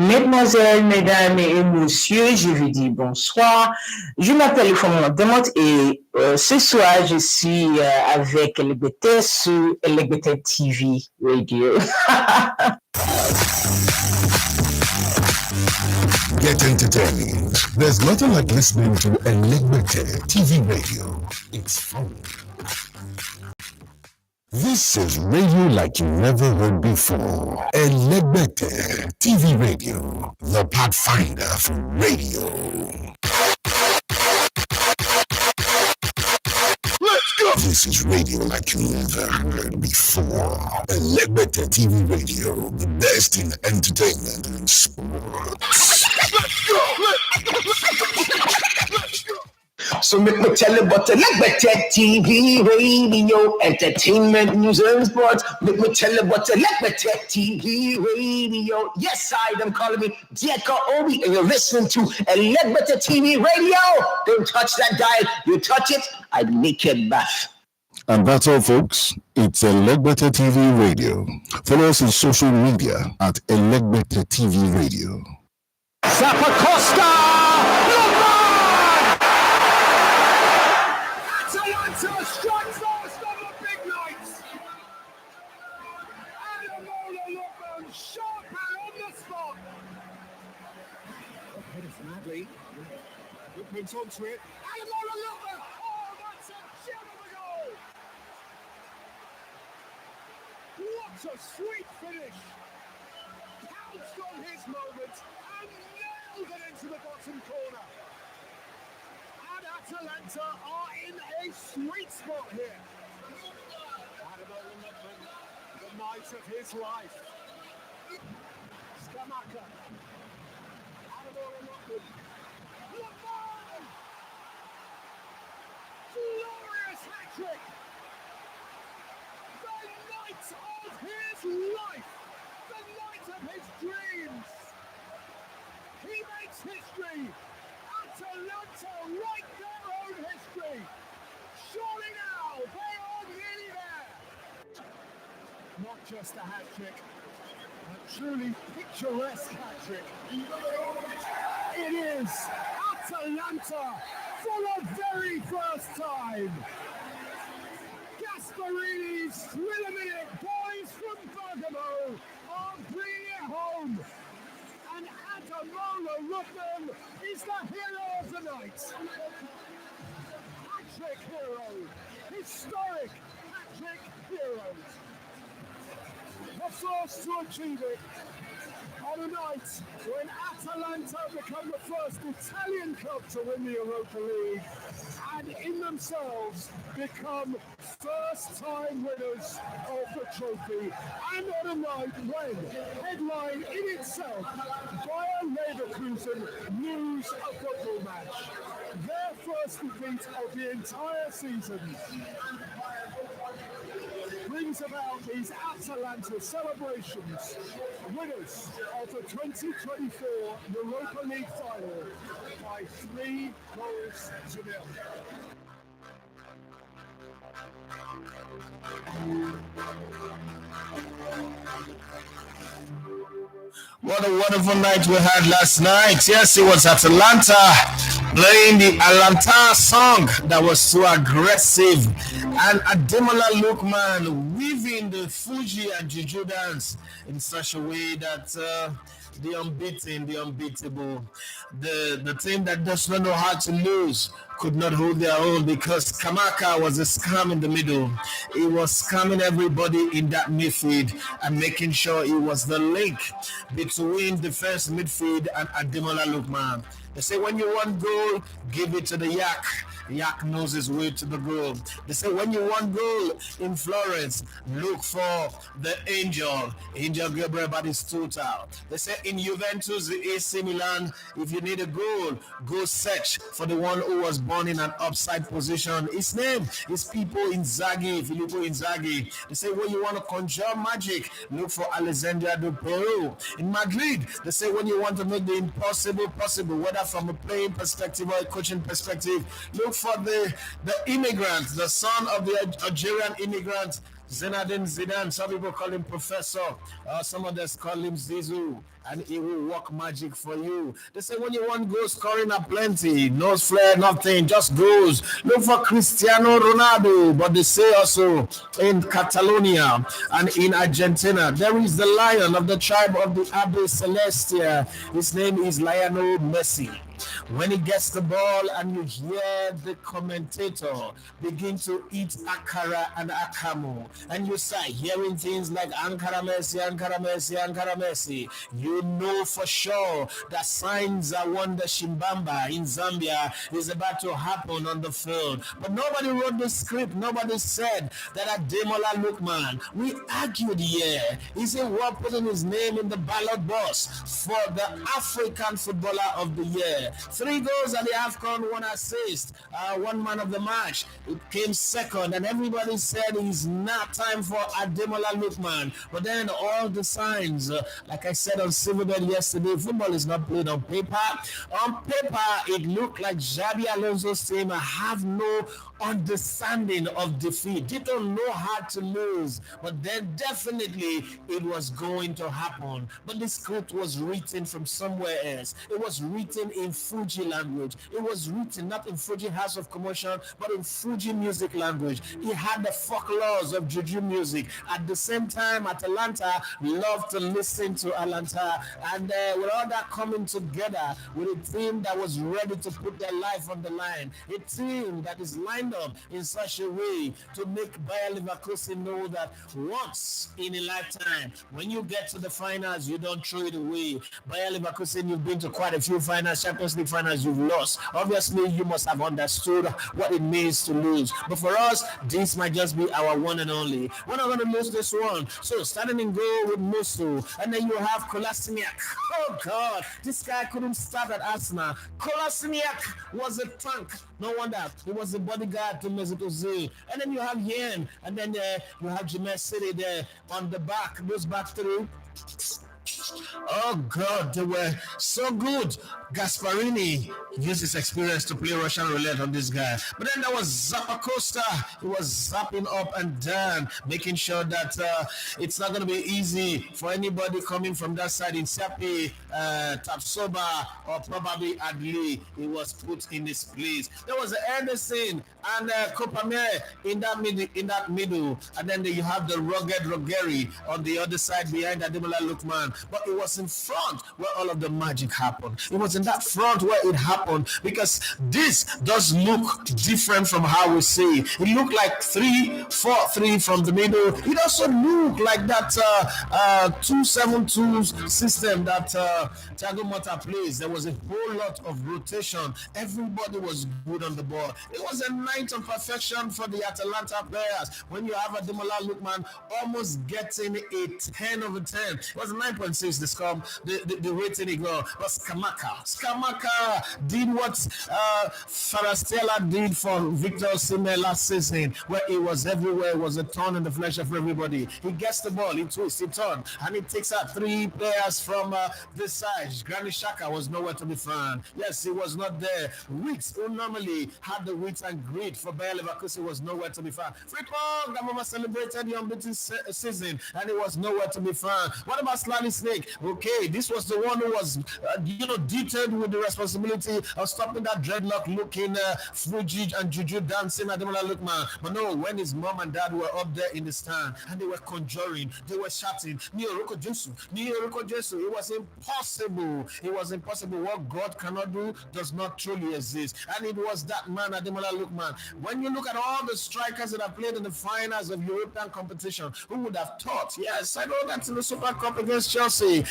Mesdemoiselles, mesdames et messieurs, je vous dis bonsoir. Je m'appelle Fomon Demotte et ce soir, je suis avec LGBT sur LGBT TV Radio. Get entertained. There's nothing like listening to Enlightenment TV radio. It's fun. This is radio like you never heard before. Enlightenment TV radio, the pathfinder for radio. Let's go! This is radio like you never heard before. Enlightenment TV radio, the best in entertainment and sports. Let's go! Let's go! So make me tell you about the Leverkusen TV, radio, entertainment, news and sports. Make me tell you about the Leverkusen TV, radio. Yes, I am calling me Diego Obi, and you're listening to a Leverkusen TV radio. Don't touch that dial. You touch it, I make it back. And that's all, folks. It's Legbete TV Radio. Follow us on social media at Legbete TV Radio. Zappacosta! Atalanta strike first on the big nights. Ademola Lookman, sharp and on the spot. Hit it from Adley. Lookman's onto it. Ademola Lookman. Oh, that's a gem of a goal. What a sweet finish. Pounced on his moment and nailed it into the bottom corner. Atalanta are in a sweet spot here. Ademola Lookman, the night of his life. Scamacca. Ademola Lookman. Lookman! Glorious hat-trick! The night of his life! The night of his dreams! He makes history! Atalanta write their own history. Surely now they are nearly there. Not just a hat trick, a truly picturesque hat trick. It is Atalanta for the very first time. Gasparini's thriller-minute boys from Bergamo are bringing it home. And Ademola Lookman is the hero of the night. Hat-trick hero. Historic hat-trick hero. The first to achieve it on a night when Atalanta become the first Italian club to win the Europa League and in themselves become first-time winners of the trophy, and on a night when, headline in itself, Bayer Leverkusen lose a football match, their first defeat of the entire season, brings about these Atalanta celebrations, winners of the 2024 Europa League final by 3 goals to nil. What a wonderful night we had last night. Yes, it was Atalanta playing the Alanta song that was so aggressive, and Ademola Lookman weaving the Fuji and Juju dance in such a way that the unbeaten, the unbeatable, the team that does not know how to lose could not hold their own, because Kamaka was a scam in the middle. He was scamming everybody in that midfield and making sure he was the link between defense, midfield, and Ademola Lookman. They say when you want goal, give it to the Yak. Yak knows his way to the goal. They say when you want goal in Florence, look for the Angel Gabriel Batistuta. They say in Juventus, the AC Milan, if you need a goal, go search for the one who was born in an upside position. His name is Filippo Inzaghi. They say when you want to conjure magic, look for Alessandria de Peru. In Madrid, they say when you want to make the impossible possible, whether from a playing perspective or a coaching perspective, look for the immigrant, the son of the Algerian immigrant, Zinedine Zidane. Some people call him Professor. Some others call him Zizou. And he will work magic for you. They say when you want goals scoring are plenty. No flair, nothing, just goals. Look for Cristiano Ronaldo. But they say also in Catalonia and in Argentina, there is the lion of the tribe of the Abe Celestia. His name is Lionel Messi. When he gets the ball and you hear the commentator begin to eat akara and akamu, and you start hearing things like Ankara Messi, Ankara Messi, Ankara Messi, you know for sure that signs are wonder Shimbamba in Zambia is about to happen on the field. But nobody wrote the script, nobody said that Ademola Lookman. We argued here. He said we're putting his name in the ballot box for the African Footballer of the Year. 3 goals at the AFCON, 1 assist, 1 man of the match. It came second, and everybody said it's not time for Ademola Lookman. But then all the signs, like I said on Silverbed yesterday, football is not played on paper. On paper, it looked like Xabi Alonso's team have no understanding of defeat. They don't know how to lose. But then definitely it was going to happen. But the script was written from somewhere else. It was written in Fuji language. It was written not in Fuji House of Commotion, but in Fuji music language. He had the folklores of Juju music. At the same time, Atalanta loved to listen to Alanta. And with all that coming together, with a team that was ready to put their life on the line, a team that is lined up in such a way to make Bayer Leverkusen know that once in a lifetime, when you get to the finals, you don't throw it away. Bayer Leverkusen, you've been to quite a few finals, Champions League finals, you've lost. Obviously, you must have understood what it means to lose. But for us, this might just be our one and only. We're not going to lose this one. So, starting in goal with Musu, and then you have Kolasinac. Oh, God, this guy couldn't start at Arsenal. Kolasinac was a tank. No wonder. He was the bodyguard to Mesut Ozil. And then you have Yen, and then you have Jamal City there on the back. Those back three. Oh God, they were so good. Gasparini used his experience to play Russian roulette on this guy. But then there was Zappacosta. He was zapping up and down, making sure that it's not going to be easy for anybody coming from that side in Sapi, Tapsoba, or probably Adli. He was put in his place. There was Anderson and Kopame in that middle. And then you have the rugged Rogeri on the other side behind Ademola Lookman. But it was in front where all of the magic happened. It was in that front where it happened, because this does look different from how we see it. It looked like 3-4-3 from the middle. It also looked like that 2-7-2 system that Thiago Motta plays. There was a whole lot of rotation. Everybody was good on the ball. It was a night of perfection for the Atalanta players. When you have Ademola Lookman almost getting a 10 over 10. It was 9.6 the rating he got. But Skamaka did what Farastella did for Victor Osimhen last season, where it was everywhere. It was a thorn in the flesh of everybody. He gets the ball, he twists, he turns, and he takes out 3 players from this side. Granit Xhaka was nowhere to be found. Yes, he was not there. Wits, who normally had the wits and grit for Bayer Leverkusen, was nowhere to be found. Frimpong, Gamama celebrated the unbeaten season, and he was nowhere to be found. What about Slimy Snake? Okay, this was the one who was, detailed with the responsibility of stopping that dreadlock-looking Fuji and Juju dancing Ademola Lookman. But no, when his mom and dad were up there in the stand and they were conjuring, they were shouting, Nioroko Jesu. It was impossible. It was impossible. What God cannot do does not truly exist. And it was that man, Ademola Lookman. When you look at all the strikers that have played in the finals of European competition, who would have thought? Yes, I know that's in the Super Cup against Chelsea.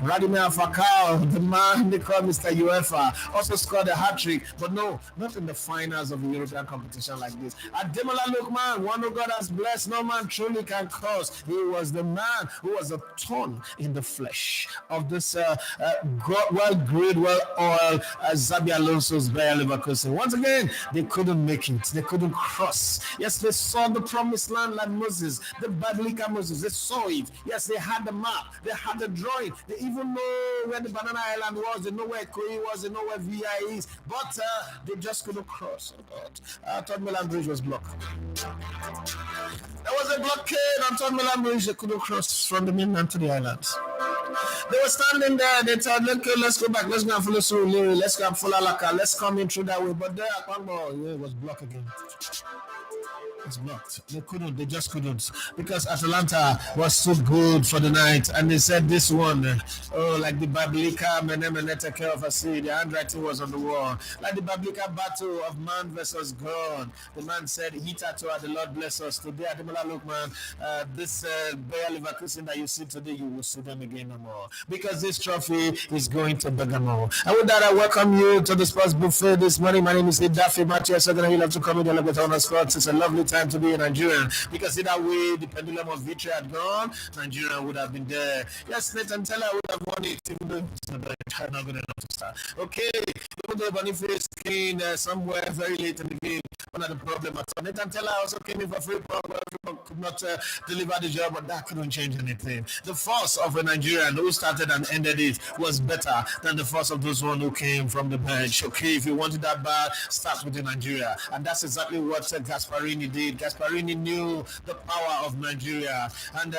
Radimir Falcao, the man they call Mr. UEFA, also scored a hat-trick. But no, not in the finals of a European competition like this. Ademola Lookman, one who God has blessed, no man truly can curse. He was the man who was a thorn in the flesh of this well-grilled, well-oiled Xabi Alonso's Bayer Leverkusen. Once again, they couldn't make it. They couldn't cross. Yes, they saw the promised land like Moses, the biblical Moses. They saw it. Yes, they had had the map, they had the drawing, they even know where the Banana Island was, they know where Koi was, they know where VI is, but they just couldn't cross. Oh God. Third Milan Bridge was blocked. There was a blockade on Third Milan Bridge, they couldn't cross from the mainland to the islands. They were standing there, they told, let's go back, let's go and follow Surulere, let's go and follow Alaka, let's come in through that way, but there, it was blocked again. It's blocked. They couldn't. They just couldn't because Atalanta was so good for the night, and they said this one, like the Bablika Menemeneteke of a sea, the handwriting was on the wall, like the Bablika battle of man versus God. The man said, "Hitato, the Lord bless us." Today, Ademola Lookman, this Bayer Leverkusen that you see today, you will see them again no more because this trophy is going to Bergamo. And with that, I welcome you to the Sports Buffet this morning. My name is Daffy Matthew. So going to love to come in and on sports. It's a lovely time to be a Nigerian because either way the pendulum of victory had gone, Nigeria would have been there. Yes, Nathan Teller would have won it even though it's not good enough to start. Okay, even though Boniface came in somewhere very late in the game, one of the problem at all. Nathan Teller also came in for free could not deliver the job, but that couldn't change anything. The force of a Nigerian who started and ended it was better than the force of those one who came from the bench. Okay, if you wanted that bad, start with the Nigeria, and that's exactly what Gasparini did. Gasparini knew the power of Nigeria, and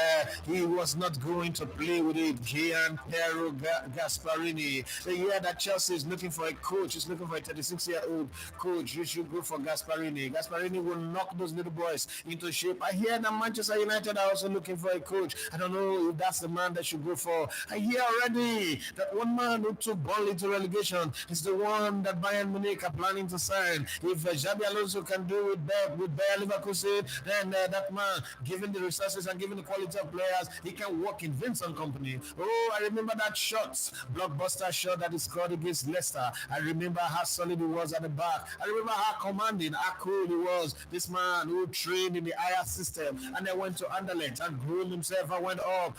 he was not going to play with it. Gian Piero Gasparini. The year that Chelsea is looking for a coach, is looking for a 36-year-old coach. You should go for Gasparini. Gasparini will knock those little boys into shape. I hear that Manchester United are also looking for a coach. I don't know if that's the man that should go for. I hear already that one man who took Burnley to relegation is the one that Bayern Munich are planning to sign. If Xabi Alonso can do it with Bayer Leverkusen, then that man, given the resources and given the quality of players, he can work in Vincent Company. Oh, I remember that shot, blockbuster shot that he scored against Leicester. I remember how solid he was at the back. I remember how commanding, how cool he was. This man who trained in the IR system and then went to Anderlecht and groomed himself and went up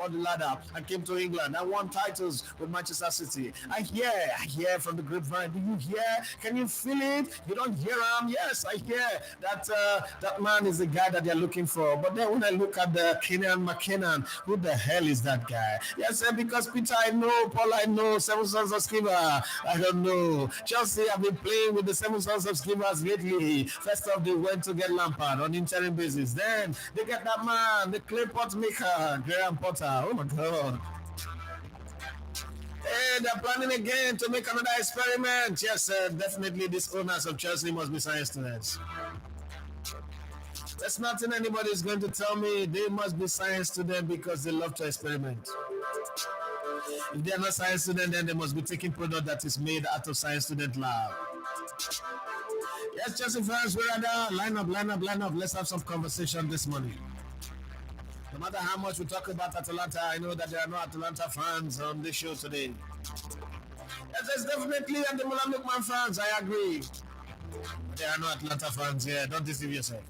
on the ladder and came to England and won titles with Manchester City. I hear from the grapevine. Do you hear? Can you feel it? You don't hear him? Yes, I hear that that man is the guy that they're looking for. But then when I look at the Kenyan McKinnon, who the hell is that guy? Yes, because Peter I know, Paul I know, Seven Sons of Sceva, I don't know. Chelsea have been playing with the Seven Sons of Scevas lately. First off, they went to get Lampard on interim basis. Then they get that man, the clay pot maker, Graham Potter. Oh my God. Hey, they're planning again to make another experiment. Yes, definitely these owners of Chelsea must be science students. There's nothing anybody is going to tell me. They must be science students because they love to experiment. If they are not science students, then they must be taking product that is made out of science student lab. Yes, Chelsea fans, we're at line up. Let's have some conversation this morning. No matter how much we talk about Atalanta, I know that there are no Atalanta fans on this show today. Yes, there's definitely Ademola Lookman fans, I agree. But there are no Atalanta fans here, don't deceive yourself.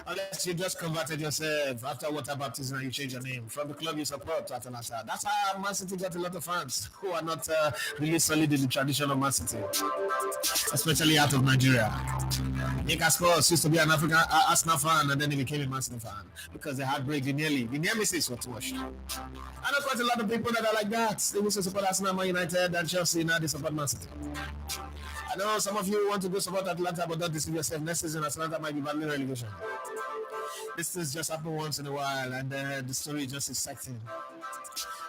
Unless you just converted yourself after water baptism and you change your name from the club you support to Atalanta. That's how Man City got a lot of fans who are not really solid in the tradition of Man City, especially out of Nigeria. Nick Aspos used to be an African Arsenal fan and then he became a Man City fan because the heartbreak, the near misses was washed. I know quite a lot of people that are like that. They used to support Arsenal, Man United, and Chelsea. Now they support Man City. I know some of you want to go support Atlanta, but don't deceive yourself. Next season, Atlanta might be battling relegation. This has just happened once in a while, and the story just is exciting.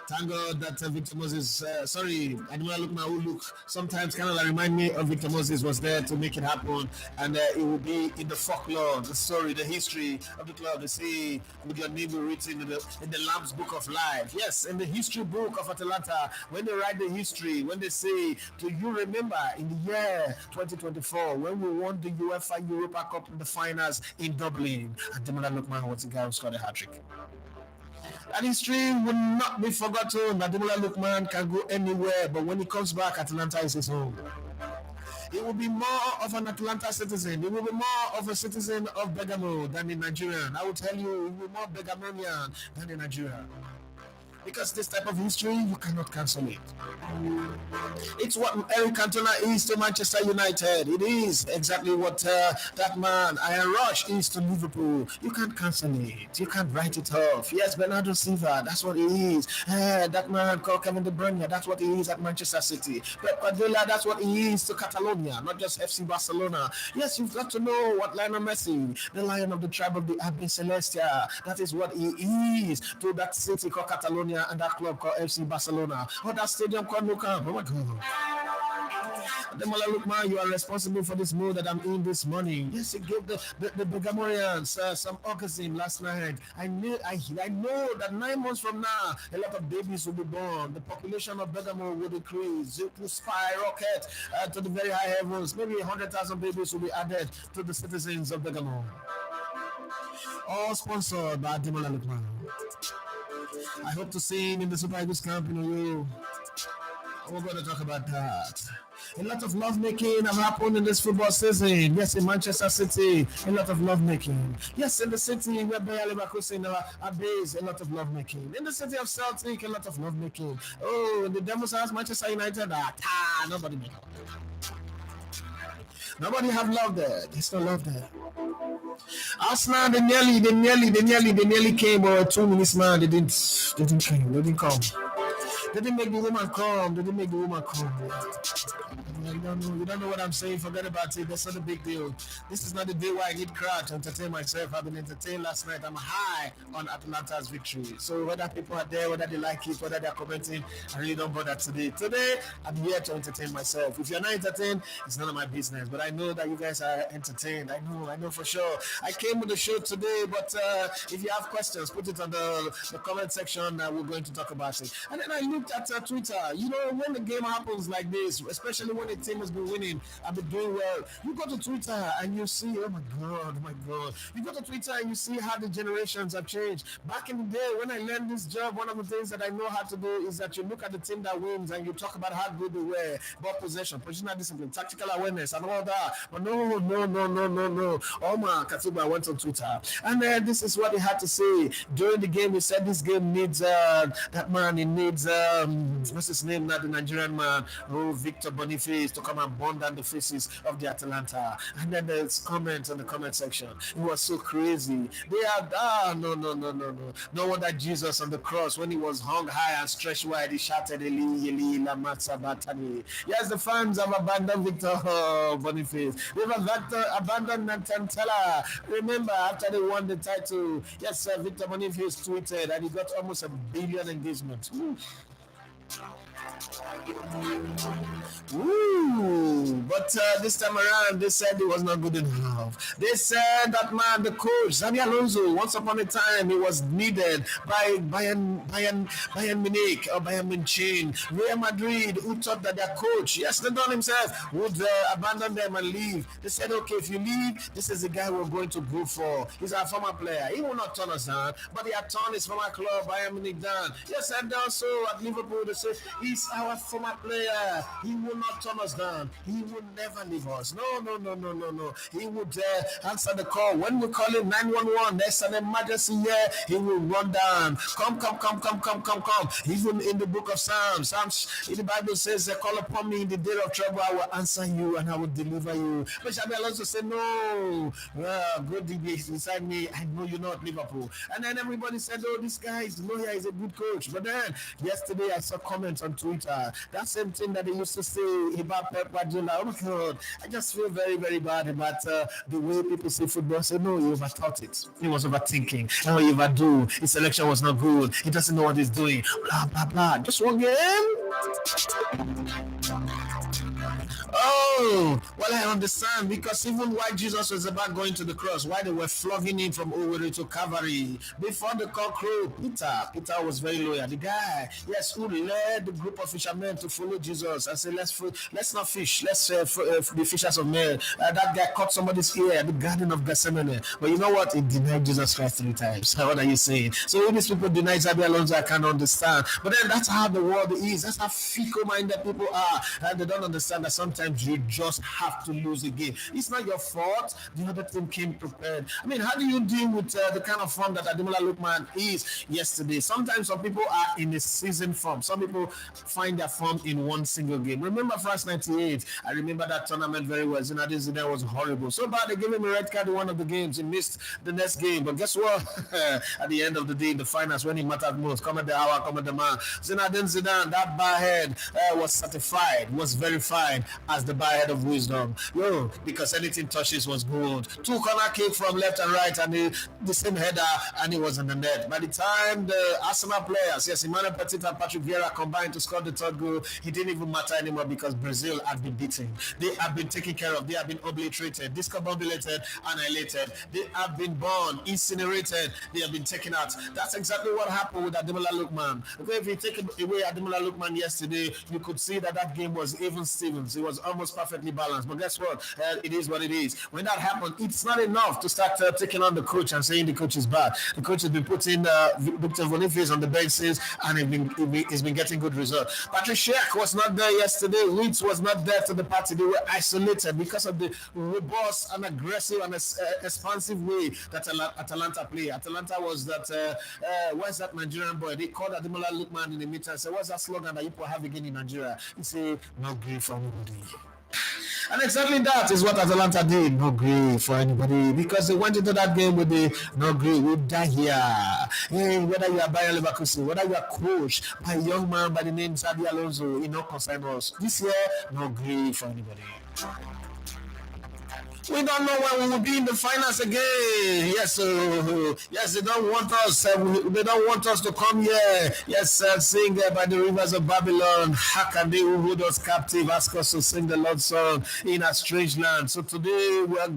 Thank God that Victor Moses, Ademola Lookman, who look sometimes kind of like remind me of Victor Moses, was there to make it happen, and it will be in the folklore, the story, the history of the club. They say with your name written in the Lamb's Book of Life. Yes, in the history book of Atalanta, when they write the history, when they say, do you remember in the year 2024 when we won the UEFA Europa Cup in the finals in Dublin? Ademola Lookman was the guy who scored a hat-trick. That history will not be forgotten. Ademola Lookman can go anywhere, but when he comes back, Atalanta is his home. He will be more of an Atalanta citizen. He will be more of a citizen of Bergamo than a Nigerian. I will tell you, he will be more Bergamonian than a Nigerian. Because this type of history, you cannot cancel it. It's what Eric Cantona is to Manchester United. It is exactly what that man, Ian Rush, is to Liverpool. You can't cancel it. You can't write it off. Yes, Bernardo Silva, that's what he is. That man called Kevin De Bruyne, that's what he is at Manchester City. Pep Guardiola, that's what he is to Catalonia, not just FC Barcelona. Yes, you've got to know what Lionel Messi, the lion of the tribe of the Abe Celestia, that is what he is to that city called Catalonia and that club called FC Barcelona, or that stadium called Lookman. Oh my God. Ademola, Lookman, you are responsible for this mood that I'm in this morning. Yes, you gave the Bergamorians some orgasm last night. I know that 9 months from now, a lot of babies will be born. The population of Bergamo will decrease. It will skyrocket to the very high heavens. Maybe 100,000 babies will be added to the citizens of Bergamo. All sponsored by Ademola Lookman. I hope to see him in the Super Eagles camp in Oyo. We're going to talk about that. A lot of lovemaking have happened in this football season. Yes, in Manchester City, a lot of lovemaking. Yes, in the city where Leverkusen are based, a lot of lovemaking. In the city of Celtic, a lot of lovemaking. Oh, in the Devil's House, Manchester United, nobody make up. Nobody have love there. There's no love there. Arsenal, they nearly came, but 2 minutes, man, they didn't come. They didn't make the woman come. You don't know what I'm saying. Forget about it. That's not a big deal. This is not the day where I need crowd to entertain myself. I've been entertained last night. I'm high on Atalanta's victory. So whether people are there, whether they like it, whether they're commenting, I really don't bother today. Today, I'm here to entertain myself. If you're not entertained, it's none of my business. But I know that you guys are entertained. I know for sure. I came with the show today, but if you have questions, put it on the comment section. We're going to talk about it. And then I looked at Twitter. You know, when the game happens like this, especially when the team has been winning, I've been doing well. You go to Twitter and you see, oh my God. You go to Twitter and you see how the generations have changed. Back in the day, when I learned this job, one of the things that I know how to do is that you look at the team that wins and you talk about how good they were, ball possession, positional discipline, tactical awareness, and all that. But no. Omar Katuba went on Twitter, and this is what he had to say during the game. He said this game needs that man. It needs what's his name? Not the Nigerian man, Victor Boniface, to come and burn down the faces of the Atalanta. And then there's comments on the comment section. It was so crazy. They are no wonder Jesus on the cross, when he was hung high and stretched wide, he shouted, Eli, lama sabachthani. Yes, the fans have abandoned Victor Boniface. They've abandoned Nathan Teller. Remember, after they won the title, yes, Victor Boniface tweeted and he got almost 1 billion engagement. But this time around, they said it was not good enough. They said that man, the coach, Xabi Alonso, once upon a time, he was needed by Bayern Munich or Bayern Munich, Real Madrid, who thought that their coach, yes, the Don himself, would abandon them and leave. They said, okay, if you leave, this is the guy we're going to go for. He's our former player. He will not turn us down, but he had turned his former club, Bayern Munich, down. Yes, and also at Liverpool, they say, he's our former player. He will not turn us down. He will never leave us. No. He would answer the call. When we call him 911, there's an emergency here. He will run down. Come. Even in the book of Psalms, in the Bible says, call upon me in the day of trouble. I will answer you and I will deliver you. But Xabi Alonso said, no. Go deep inside me. I know you're not Liverpool. And then everybody said, oh, this guy is lawyer, is a good coach. But then yesterday I saw comments on Twitter. That same thing that they used to say about Pep Guardiola. Oh my God, I just feel very, very bad about the way people say football. Say, no, you overthought it. He was overthinking. No, you overdo. His selection was not good. He doesn't know what he's doing. Blah, blah, blah. Just one game. Oh, well, I understand, because even while Jesus was about going to the cross, while they were flogging him from Owerri to Calvary, before the cock crowed, Peter was very loyal. The guy, yes, who led the group of fishermen to follow Jesus and say, let's not fish, let's be fishers of men. That guy caught somebody's ear at the Garden of Gethsemane. But you know what? He denied Jesus Christ 3 times. What are you saying? So when these people deny Xabi Alonso, I can't understand. But then that's how the world is. That's how fickle-minded people are. And they don't understand that sometimes sometimes you just have to lose a game. It's not your fault. The other team came prepared. I mean, how do you deal with the kind of form that Ademola Lookman is yesterday? Sometimes some people are in a season form. Some people find their form in one single game. Remember France 98? I remember that tournament very well. Zinedine Zidane was horrible. So bad they gave him a red card in one of the games. He missed the next game. But guess what? At the end of the day, in the finals, when he mattered most, come at the hour, come at the man. Zinedine Zidane, that barhead was certified, was verified as the barhead of wisdom. Because anything touches was gold. 2 corner kick from left and right, and the same header, and he was in the net. By the time the Arsenal players, yes, Emmanuel Petit and Patrick Vieira combined to score the third goal, he didn't even matter anymore because Brazil had been beaten. They have been taken care of. They have been obliterated, discombobulated, annihilated. They have been burned, incinerated. They have been taken out. That's exactly what happened with Ademola Lookman. Okay, if you take away Ademola Lookman yesterday, you could see that game was even Stevens. It was almost perfectly balanced. But guess what? It is what it is. When that happened, it's not enough to start taking on the coach and saying the coach is bad. The coach has been putting Victor Boniface on the benches, and he's been getting good results. Patrick Schick was not there yesterday. Leeds was not there to the party. They were isolated because of the robust and aggressive and expansive way that Atalanta play. Atalanta was that what's that Nigerian boy? They called Ademola Lookman in the meeting and said, what's that slogan that you have again in Nigeria? He said, no grief for anybody. And exactly that is what Atalanta did. No grief for anybody, because they went into that game with the no grief. We'll die here. Hey, whether you are Bayer Leverkusen, whether you are coached by a young man by the name Xabi Alonso, it no concern us. This year, no grief for anybody. We don't know when we will be in the finals again. Yes, yes, they don't want us. They don't want us to come here. Yes, sing by the rivers of Babylon. How can they who hold us captive ask us to sing the Lord's song in a strange land? So today we're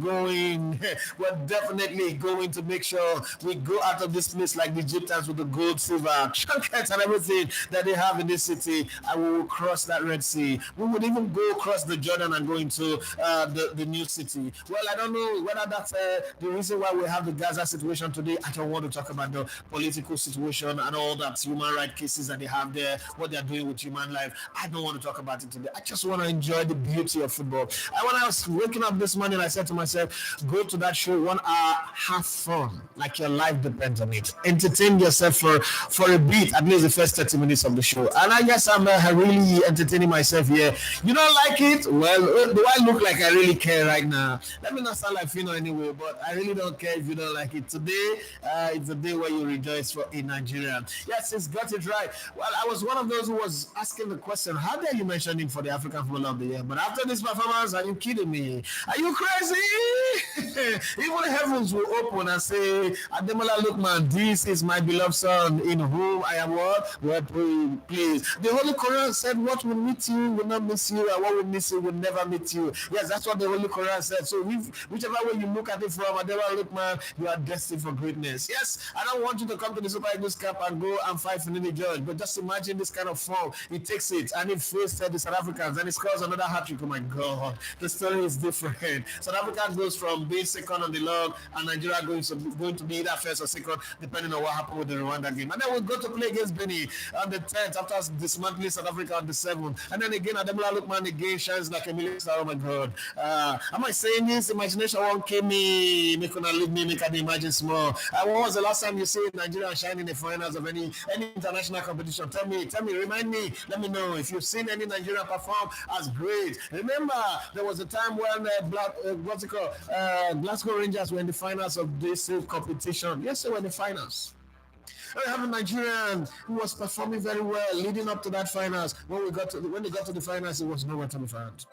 definitely going to make sure we go out of this place like the Egyptians with the gold, silver, trinkets, and everything that they have in this city, and we will cross that Red Sea. We would even go across the Jordan and go into the new city. Well, I don't know whether that's the reason why we have the Gaza situation today. I don't want to talk about the political situation and all that human rights cases that they have there, what they're doing with human life. I don't want to talk about it today. I just want to enjoy the beauty of football. And when I was waking up this morning, I said to myself, go to that show 1 hour, have fun, like your life depends on it. Entertain yourself for a bit, at least the first 30 minutes of the show. And I guess I'm really entertaining myself here. You don't like it? Well, do I look like I really care right now? Let me not sound like Fino anyway, but I really don't care if you don't like it. Today, it's a day where you rejoice for in Nigeria. Yes, it's got it right. Well, I was one of those who was asking the question, how dare you mention him for the African Footballer of the Year? But after this performance, are you kidding me? Are you crazy? Even the heavens will open and say, Ademola Lookman, this is my beloved son, in whom I am what? Well, please. The Holy Quran said, what will meet you will not miss you, and what will miss you will never meet you. Yes, that's what the Holy Quran said. So whichever way you look at it from, Ademola Lookman, you are destined for greatness. Yes, I don't want you to come to the Super Eagles Cup and go and fight for the judge, but just imagine this kind of form. He takes it and he faced the South Africans and he scores another hat-trick. Oh my God, the story is different. South Africa goes from being second on the log and Nigeria going to be either first or second, depending on what happened with the Rwanda game. And then we'll go to play against Benin on the 10th after dismantling South Africa on the 7th. And then again, Ademola Lookman again shines like a million star. Oh my God. Am I saying this? Imagination won't kill me. Make una leave me, make I imagine small. When was the last time you see Nigeria shine in the finals of any international competition? Tell me, remind me, let me know if you've seen any Nigerian perform as great. Remember, there was a time when Glasgow Rangers were in the finals of this competition. Yes, they were in the finals. I have a Nigerian who was performing very well leading up to that finals. When they got to the finals, it was nowhere to be found.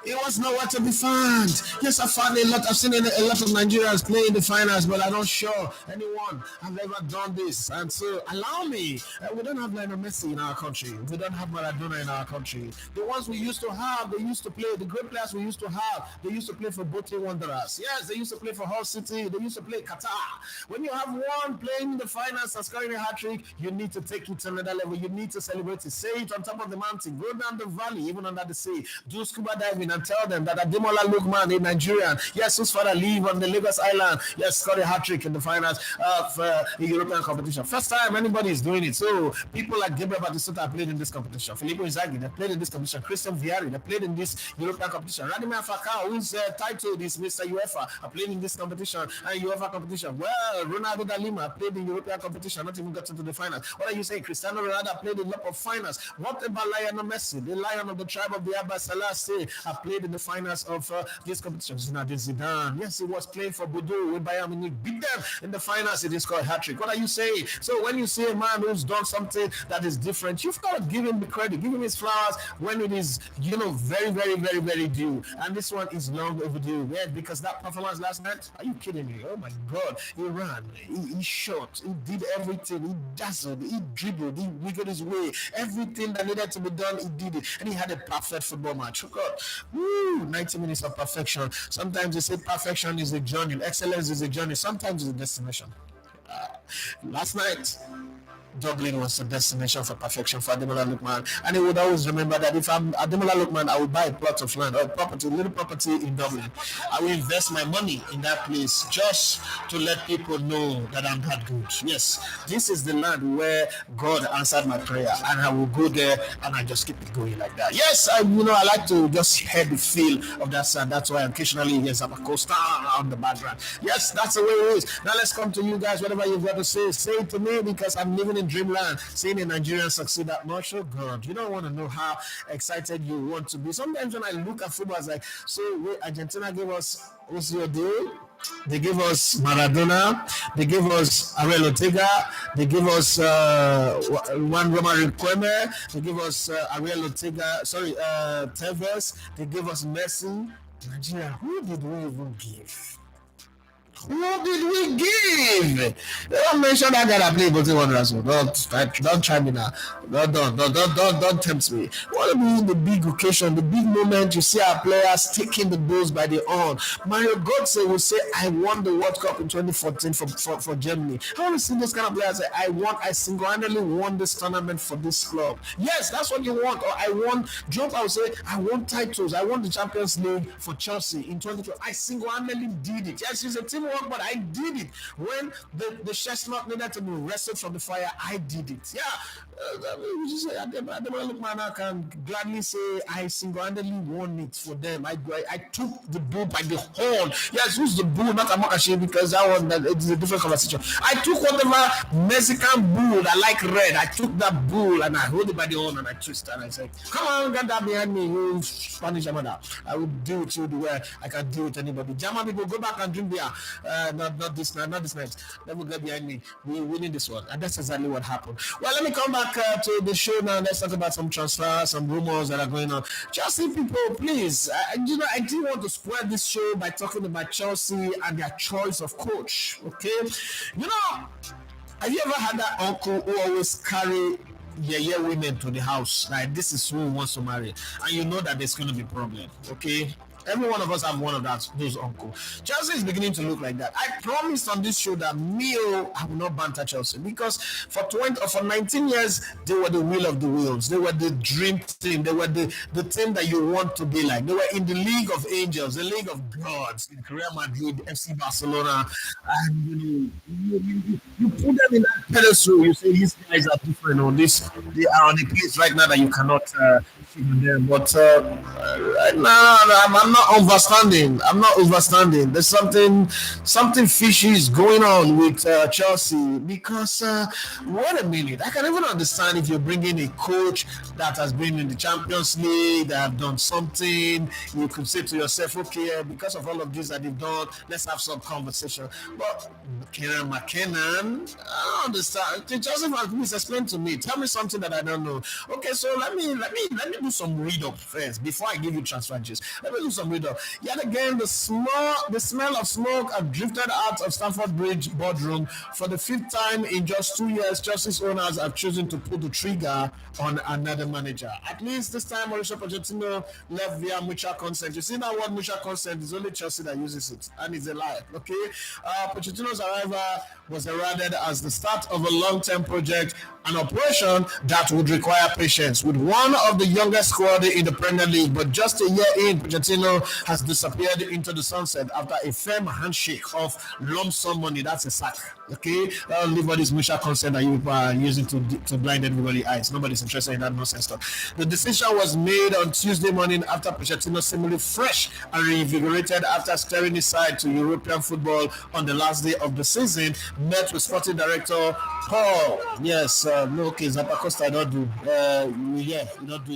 It was nowhere to be found. Yes, I've seen a lot of Nigerians play in the finals, but I'm not sure anyone has ever done this. And so, allow me. We don't have Lionel Messi in our country. We don't have Maradona in our country. The ones we used to have, they used to play. The great players we used to have, they used to play for Bote Wanderers. Yes, they used to play for Hull City. They used to play Qatar. When you have one playing in the finals and scoring a hat-trick, you need to take it to another level. You need to celebrate it. Say it on top of the mountain. Go down the valley, even under the sea. Do scuba diving and tell them that Ademola Lookman, a Nigerian, yes, whose father live on the Lagos Island, yes, scored a hat-trick in the finals of the European competition. First time anybody is doing it. So people like Gabriel Batistuta played in this competition. Filippo Inzaghi, they played in this competition. Christian Vieri, they played in this European competition. Radimir Falcao, whose title is Mr. UEFA, played in this competition and UEFA competition. Well, Ronaldo da Lima played in European competition, not even got into the finals. What are you saying? Cristiano Ronaldo played in a lot of finals. What about Lionel Messi, the lion of the tribe of the Abba Selassie, played in the finals of this competition? Zinedine Zidane, yes, he was playing for Bordeaux with Bayern Munich, beat them in the finals. It is called hat-trick. What are you saying? So when you see a man who's done something that is different, you've got to give him the credit, give him his flowers when it is, very, very, very, very due. And this one is long overdue. Yeah, because that performance last night, are you kidding me? Oh my God, he ran, he shot, he did everything, he dazzled, he dribbled, he wiggled his way, everything that needed to be done, he did it, and he had a perfect football match. Oh God, 90 minutes of perfection. Sometimes they say perfection is a journey, excellence is a journey, sometimes it's a destination. Last night, Dublin was the destination for perfection for Ademola Lookman, and he would always remember that if I'm Ademola Lookman, I will buy a plot of land or a property, a little property in Dublin. I will invest my money in that place just to let people know that I'm that good. Yes, this is the land where God answered my prayer, and I will go there and I just keep it going like that. Yes, I like to just hear the feel of that sound. That's why occasionally here's a coaster on the background. Yes, that's the way it is. Now let's come to you guys. Whatever you've got to say it to me, because I'm living in dreamland, seeing a Nigerian succeed that much. Oh God, you don't want to know how excited you want to be. Sometimes when I look at football, it's like, so wait, Argentina gave us, what's your deal? They gave us Maradona, they gave us Ariel Ortega, they gave us Juan Román Riquelme, they gave us Ariel Ortega, Tevez, they gave us Messi. Nigeria, who did we even give? What did we give? They don't mention that guy that played Bolton Wanderers. Don't try me now. Don't tempt me. What about the big occasion, the big moment you see our players taking the bulls by the horn? Mario Götze will say, I won the World Cup in 2014 for Germany. I want to see those kind of players say, I single-handedly won this tournament for this club. Yes, that's what you want. Or I won, I will say, I won titles. I won the Champions League for Chelsea in 2012. I single-handedly did it. Yes, it's a teamwork, but I did it. When the chestnut needed to be wrestled from the fire, I did it. Yeah. Ademola Lookman, I can gladly say I single-handedly won it for them. I took the bull by the horn. Yes, who's the bull? Not Amokashi, because it's a different conversation. I took whatever Mexican bull that like red. I took that bull and I hold it by the horn and I twist and I said, come on, get that behind me, you Spanish Amada. I will deal with you the way I can deal with anybody. German people, go back and drink beer. Not this night. Let me get behind me. We're winning this one. And that's exactly what happened. Well, let me come back to the show now. Let's talk about some transfers, some rumors that are going on. Chelsea people, please. I didn't want to spoil this show by talking about Chelsea and their choice of coach. Okay? Have you ever had that uncle who always carry women to the house? Like, this is who wants to marry. And you know that there's going to be a problem. Okay? Every one of us have one of those uncles. Chelsea is beginning to look like that. I promised on this show that I will not banter Chelsea, because for 19 years they were the will of the wheels. They were the dream team. They were the team that you want to be like. They were in the league of angels, the league of gods, in Real Madrid, FC Barcelona, and you put them in that pedestal. You say these guys are different. They are on a place right now that you cannot. But right now, I'm not overstanding. There's something fishy is going on with Chelsea, because wait a minute, I can even understand if you're bringing a coach that has been in the Champions League, that have done something. You could say to yourself, okay, because of all of this that they've done, let's have some conversation. But McKinnon, I don't understand. Joseph, please explain to me. Tell me something that I don't know. Okay, so let me do some read up first before I give you transfer gist. Let me do some read up. Yet again, the smell of smoke have drifted out of Stamford Bridge boardroom for the 5th time in just 2 years. Chelsea's owners have chosen to pull the trigger on another manager. At least this time, Mauricio Pochettino left via mutual consent. You see that word mutual consent is only Chelsea that uses it, and it's a lie. Okay, Pochettino's arrival was heralded as the start of a long-term project, an operation that would require patience with one of the youngest youngest squad in the Premier League, but just a year in, Pochettino has disappeared into the sunset after a firm handshake of lump sum money. That's a sack. Okay, leave all this mutual consent that you are using to blind everybody's eyes. Nobody's interested in that nonsense stuff. The decision was made on Tuesday morning after Pochettino, seemingly fresh and reinvigorated after steering his side to European football on the last day of the season, met with sporting director Paul. Yes, no, okay, Zappa Costa, I don't do. Yeah, you don't do.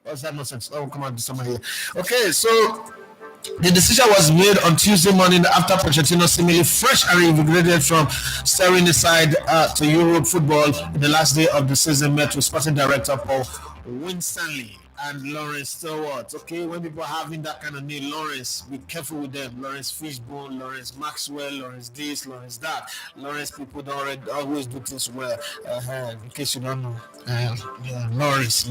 What's that nonsense? Oh, come on, do something here. Okay, so the decision was made on Tuesday morning after Pochettino, seemingly fresh and reinvigorated from steering his side to Europe football in the last day of the season, met with sporting director Paul Winstanley and Lawrence Stewart. Okay, when people are having that kind of name, Lawrence, be careful with them. Lawrence Fishbone, Lawrence Maxwell, Lawrence this, Lawrence that. Lawrence people don't always do things well. In case you don't know, yeah, Lawrence.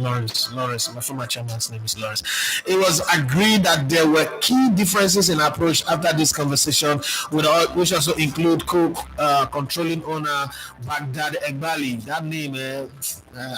My former chairman's name is Lawrence. It was agreed that there were key differences in approach after this conversation, which also include controlling owner Baghdad Egbali. That name,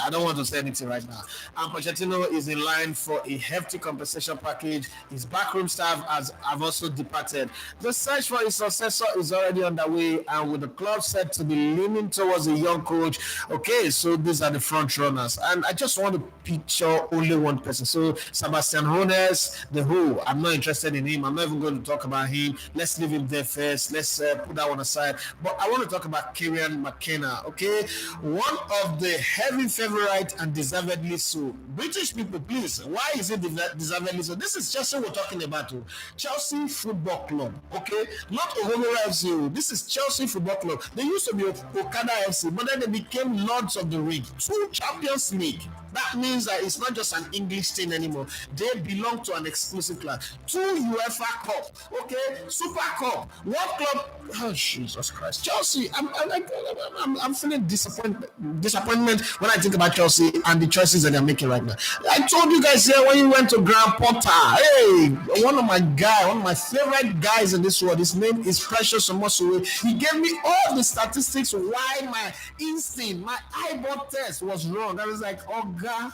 I don't want to say anything right now. And Pochettino is in line for a hefty compensation package. His backroom staff have also departed. The search for his successor is already underway, and with the club set to be leaning towards a young coach. Okay, so these are the front runners, and I just want to picture only one person. So Sebastian Hoeneß, the who, I'm not interested in him. I'm not even going to talk about him. Let's leave him there first. Let's put that one aside. But I want to talk about Kieran McKenna. Okay, one of the heavy favorite and deservedly so. British people, please, why is it deservedly so? This is Chelsea we're talking about. Chelsea Football Club, okay? Not Ohomora FC. This is Chelsea Football Club. They used to be Okada FC, but then they became Lords of the Ring. 2 Champions League. That means that it's not just an English thing anymore. They belong to an exclusive class. 2 UEFA Cup, okay? Super Cup. What club? Oh, Jesus Christ. Chelsea. I'm feeling disappointment when I think about Chelsea and the choices that they're making right now. I told you guys here when you went to Graham Potter, hey, one of my favorite guys in this world, his name is Precious Omosue. He gave me all the statistics why my instinct, my eyeball test was wrong. I was like, oh God,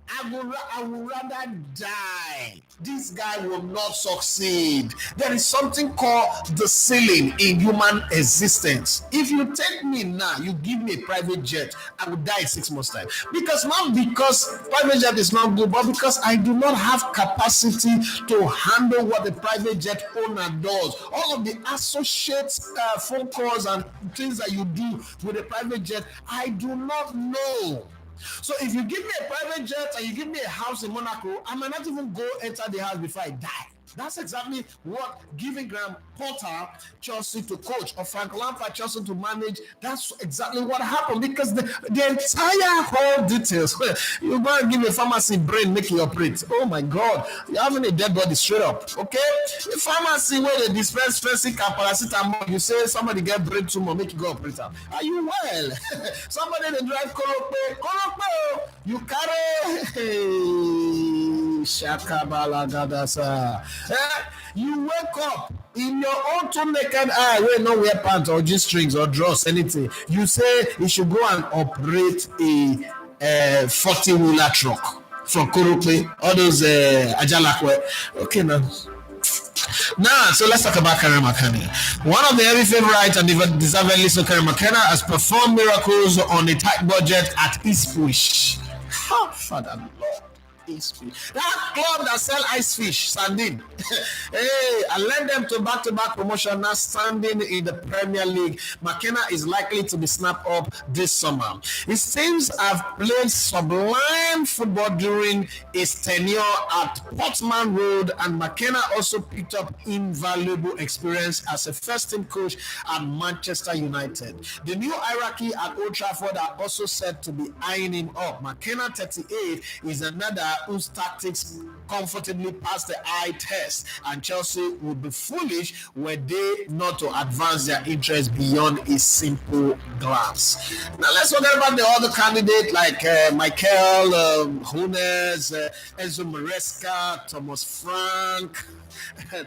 I would rather die. This guy will not succeed. There is something called the ceiling in human existence. If you take me now, you give me a private jet, I will die in 6 months' time. Not because private jet is not good, but because I do not have capacity to handle what the private jet owner does. All of the associates, phone calls and things that you do with a private jet, I do not know. So if you give me a private jet and you give me a house in Monaco, I might not even go enter the house before I die. That's exactly what giving Graham Potter Chelsea to coach or Frank Lampard Chelsea to manage. That's exactly what happened because the entire whole details. You're going to give a pharmacy brain, make it operate. Oh my God, you're having a dead body straight up. Okay, the pharmacy where they dispense Fensic and paracetamol, you say somebody get brain tumor, make it go operate. Are you well? Somebody they drive Korope, you carry Shakabala Gadasa. You wake up in your own two naked eye, where no wear pants or G-strings or drawers, anything. You say you should go and operate a 40-wheeler truck from Korope, all those Ajalakwe. Okay, now. So let's talk about Kieran McKenna. One of the heavy favorites and deservedly so, Kieran McKenna has performed miracles on a tight budget at Eastwick. Father Lord. That club that sell ice fish, sardine. Hey, I led them to back-to-back promotion, now standing in the Premier League. McKenna is likely to be snapped up this summer. His teams have played sublime football during his tenure at Portman Road, and McKenna also picked up invaluable experience as a first-team coach at Manchester United. The new hierarchy at Old Trafford are also said to be eyeing him up. McKenna, 38, is another whose tactics comfortably pass the eye test, and Chelsea would be foolish were they not to advance their interest beyond a simple glance. Now let's forget about the other candidates like Michael Hoeneß, Enzo Maresca, Thomas Frank.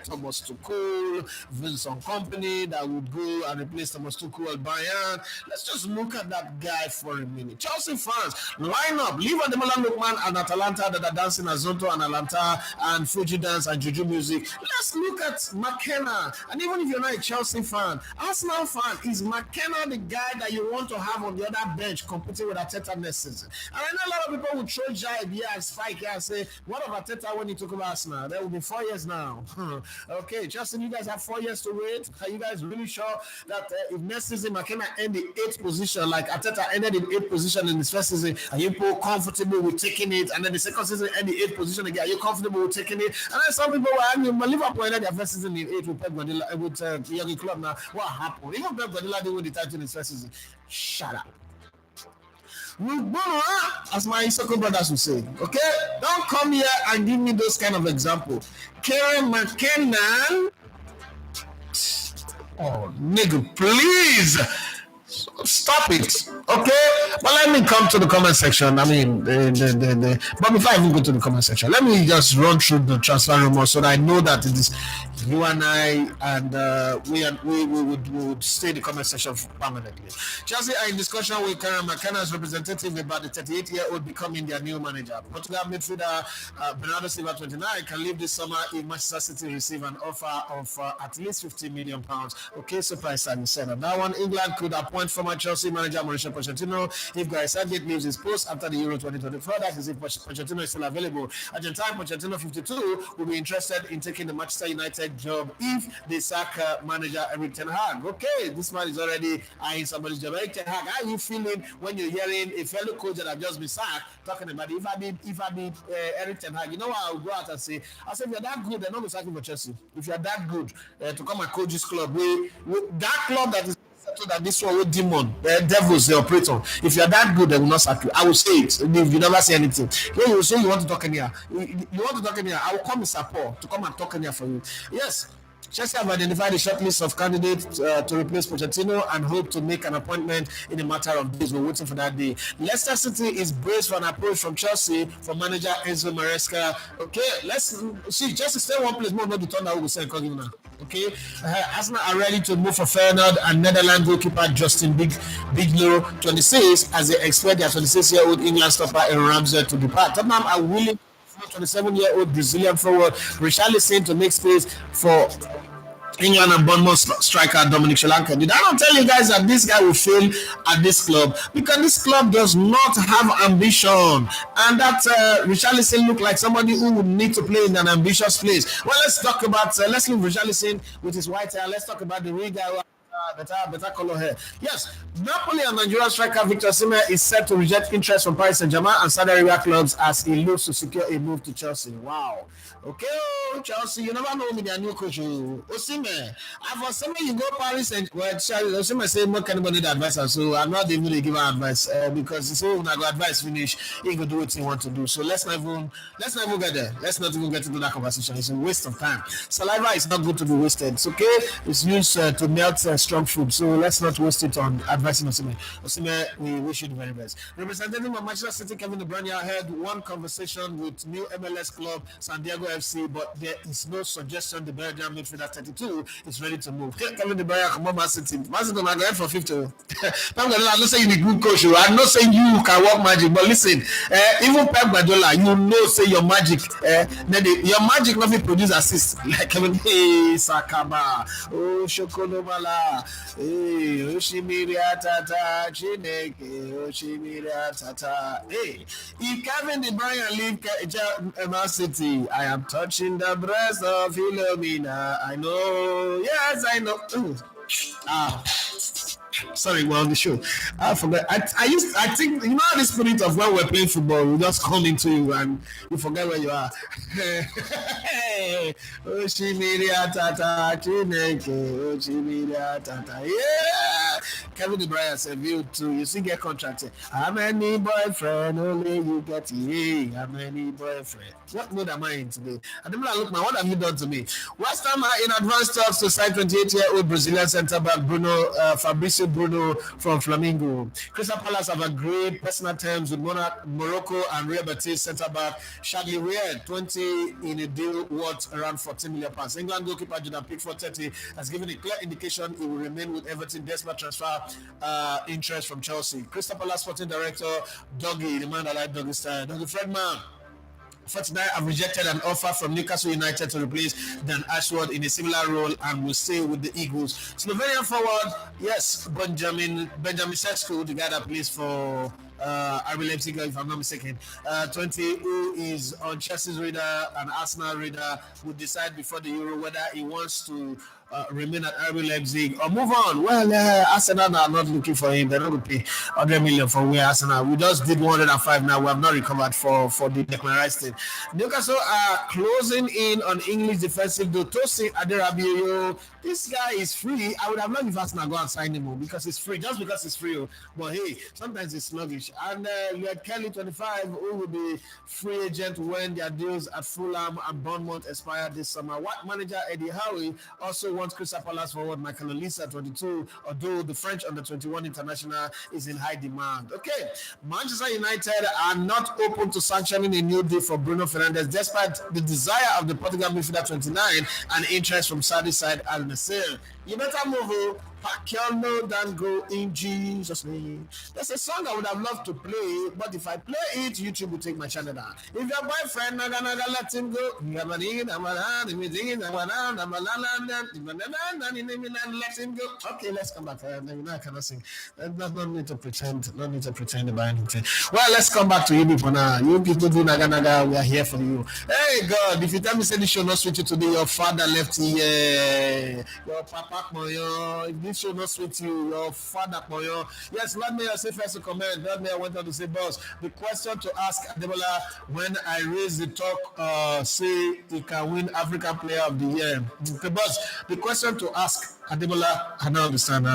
Thomas Tuchel, Vincent Company that will go and replace Thomas Tuchel at Bayern. Let's just look at that guy for a minute. Chelsea fans, line up. Leave Ademola, Lookman and Atalanta that are dancing Azonto and Alanta and Fuji dance and Juju music. Let's look at McKenna. And even if you're not a Chelsea fan, Arsenal fan, is McKenna the guy that you want to have on the other bench competing with Arteta next season? And I know a lot of people would throw jive here and spike here and say, what of Arteta when he took over Arsenal? There will be 4 years now. Okay, Justin, you guys have 4 years to wait. Are you guys really sure that if next season McKenna end the 8th position, like Arteta ended in 8th position in his first season, are you comfortable with taking it? And then the second season end the 8th position again, are you comfortable with taking it? And then some people were arguing, Liverpool ended their first season in 8th with Pep Guardiola, with Jurgen Klopp. Now, what happened? Even Pep Guardiola didn't win the title in his first season. Shut up. As my Isoko brothers would say, okay? Don't come here and give me those kind of examples. Karen McKenna. Oh, nigga, please. Stop it, okay? But let me come to the comment section. I mean, but before I even go to the comment section, let me just run through the transfer rumor so that I know that it is you and I, and we would stay in the comment section permanently. Chelsea are in discussion with Karen McKenna's representative about the 38-year-old becoming their new manager. Portugal midfielder Bernardo Silva, 29, can leave this summer if Manchester City receive an offer of at least £50 million. Okay, surprise, and said on that one. England could appoint former Chelsea manager Mauricio Pochettino if Gareth Southgate leaves his post after the Euro 2024. That is if Pochettino is still available. Argentine Pochettino, 52, will be interested in taking the Manchester United job if they sack manager Erik ten Hag. Okay, this man is already eyeing somebody's job. Erik ten Hag, how are you feeling when you're hearing a fellow coach that have just been sacked talking about if I be Erik ten Hag? You know what I would go out and say? I said, if you're that good, they're not going to sack you for Chelsea. If you're that good to come and coach this club, that club that is that this one with demon, the devils, the operator. If you're that good, they will not sack you. I will say it. If you never say anything, you say you want to talk in here. You want to talk in here. I will come in support to come and talk in here for you. Yes. Chelsea have identified a short list of candidates to replace Pochettino and hope to make an appointment in a matter of days. We're waiting for that day. Leicester City is braced for an approach from Chelsea for manager Enzo Maresca. Okay, let's see. Chelsea stay one place more, not the turn that we will send now. Okay, Arsenal are ready to move for Feyenoord and Netherlands goalkeeper Justin Biglow, 26, as they expect their 26-year-old England stopper Aaron Ramsey to depart. Tottenham are willing 27-year-old Brazilian forward Richarlison to make space for England and Bournemouth striker Dominic Solanke. Did I not tell you guys that this guy will fail at this club? Because this club does not have ambition. And that Richarlison look like somebody who would need to play in an ambitious place. Well, let's talk about, let's leave Richarlison with his white hair. Let's talk about the real guy who better color hair. Yes, Napoli and Nigerian striker Victor Osimhen is set to reject interest from Paris Saint-Germain and Saudi Arabia clubs as he looks to secure a move to Chelsea. Wow. Okay, Chelsea, you never know me their new coach. Osimhen. And for some you go Paris and Osimhen say not anybody the advisor, so I'm not even going to give her advice because he said when I go advice finish, he can do what he want to do. So let's not even get there. Let's not even get into that conversation. It's a waste of time. Saliva is not good to be wasted. It's okay. It's used to melt strong food, so let's not waste it on advising Osimhen. Osimhen, we wish you the very best. Representative of Manchester City, Kevin De Bruyne, had one conversation with new MLS club San Diego FC, but there is no suggestion the Belgian midfielder 32 is ready to move. Kevin De Bruyne, come on, Man City. Man City, I'm going for 50. I'm not saying you're a good coach. I'm not saying you can work magic, but listen, even Pep Guardiola, you know, say your magic, your magic not be produce assist. Like Kevin, hey, Sakaba, oh, Shokolobala. Hey, Oshimiria Tata, Chineke, Oshimiria Tata. Hey, if Kevin De Bruyne leave Man City, I am touching the breast of Philomena. I know, yes, I know. Sorry, we're on the show. I forgot. I think you know the spirit of when we're playing football, we just come into you and you forget where you are. Oshimiria Tata, Chineke, Oshimiria Tata. Yeah. Kevin Bryant said, "You too. You see, get contracted. How many boyfriend only you get? Yeah, how many boyfriend? What mood am I in today? Ademola, look, man, what have you done to me? West Ham are in advanced talks to sign 28-year-old Brazilian centre back Fabricio Bruno from Flamengo. Crystal Palace have agreed personal terms with Morocco and Real Betis centre back Shadley Weir, 20 in a deal worth around £14 million. England goalkeeper Jordan Pickford, 30, has given a clear indication he will remain with Everton despite transfer interest from Chelsea. Crystal Palace Sporting Director Dougie, the man that like Dougie style, Dougie Fredman, 49 have rejected an offer from Newcastle United to replace Dan Ashworth in a similar role and will stay with the Eagles. Slovenian forward, yes, Benjamin Sesko, the guy that plays for RB Leipzig, if I'm not mistaken, 20, who is on Chelsea's radar and Arsenal radar, will decide before the Euro whether he wants to remain at RB Leipzig or move on. Well, Arsenal are not looking for him. They're not going to pay 100 million for where Arsenal. We just did 105 now. We have not recovered for the Declan Rice thing. Newcastle are closing in on English defensive duo Tosin Aderabioyo. This guy is free. I would have loved if Arsenal go and sign him because it's free. Just because it's free. But hey, sometimes it's sluggish. And you had Kelly, 25, who will be free agent when their deals at Fulham and Bournemouth expire this summer. What manager Eddie Howe also wants Crystal Palace forward Michael Olise, 22, although the French under-21 international is in high demand. Okay, Manchester United are not open to sanctioning a new deal for Bruno Fernandes despite the desire of the Portugal midfielder 29 and interest from Saudi side Al Nassr. You better move Pacquiao than go in Jesus' name. There's a song I would have loved to play, but if I play it, YouTube will take my channel down. If your boyfriend naga let him go, let him go. Okay, let's come back. I cannot sing. No need to pretend. No need to pretend about anything. Well, let's come back to you people now. You people do naga. We are here for you. Hey God, if you tell me say this show not sweet you today, your father left here. Your papa moyo. If this show not sweet you, your father moyo. Yes, let me say first to comment. Let me I went on to say, boss. The question to ask Ademola when I raise the talk, say he can win African Player of the Year. Okay, boss. The question to ask Ademola, I don't understand.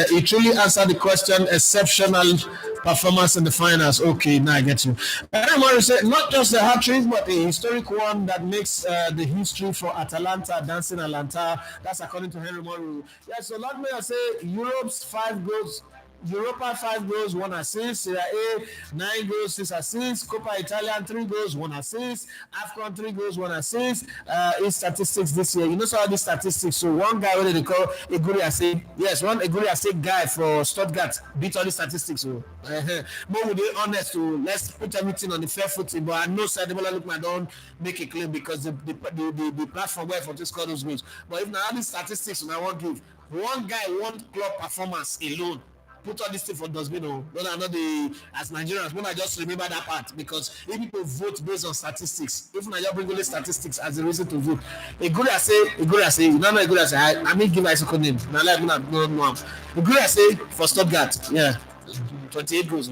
He truly answered the question. Exceptional performance in the finals. Okay, now I get you. Ademola said not just a hat trick, but a historic one that makes the history for Atalanta dancing Alanta. That's according to Henry Moru. Yeah, so let me say Europe's 5 goals. Europa 5 goals, 1 assist. Serie A 9 goals, 6 assists. Coppa Italian 3 goals, 1 assist. AFCON 3 goals, 1 assist. His statistics this year. You know some of these statistics. So one guy what they call Eguri Asik. Yes, one Eguri Asik guy for Stuttgart beat all the statistics. So more would be honest. So let's put everything on the fair footing. But I know Ademola Lookman don't make a claim because the platform where for to score those goals. But if now all these statistics, I won't give one guy one club performance alone. Put all this thing for dustbin, not as Nigerians. When I just remember that part, because if people vote based on statistics, if Nigeria bring only statistics as a reason to vote, a good I say, you don't know a good I say. I mean, give my second name. Now like no. A good I say for Stuttgart, yeah, 28 goals.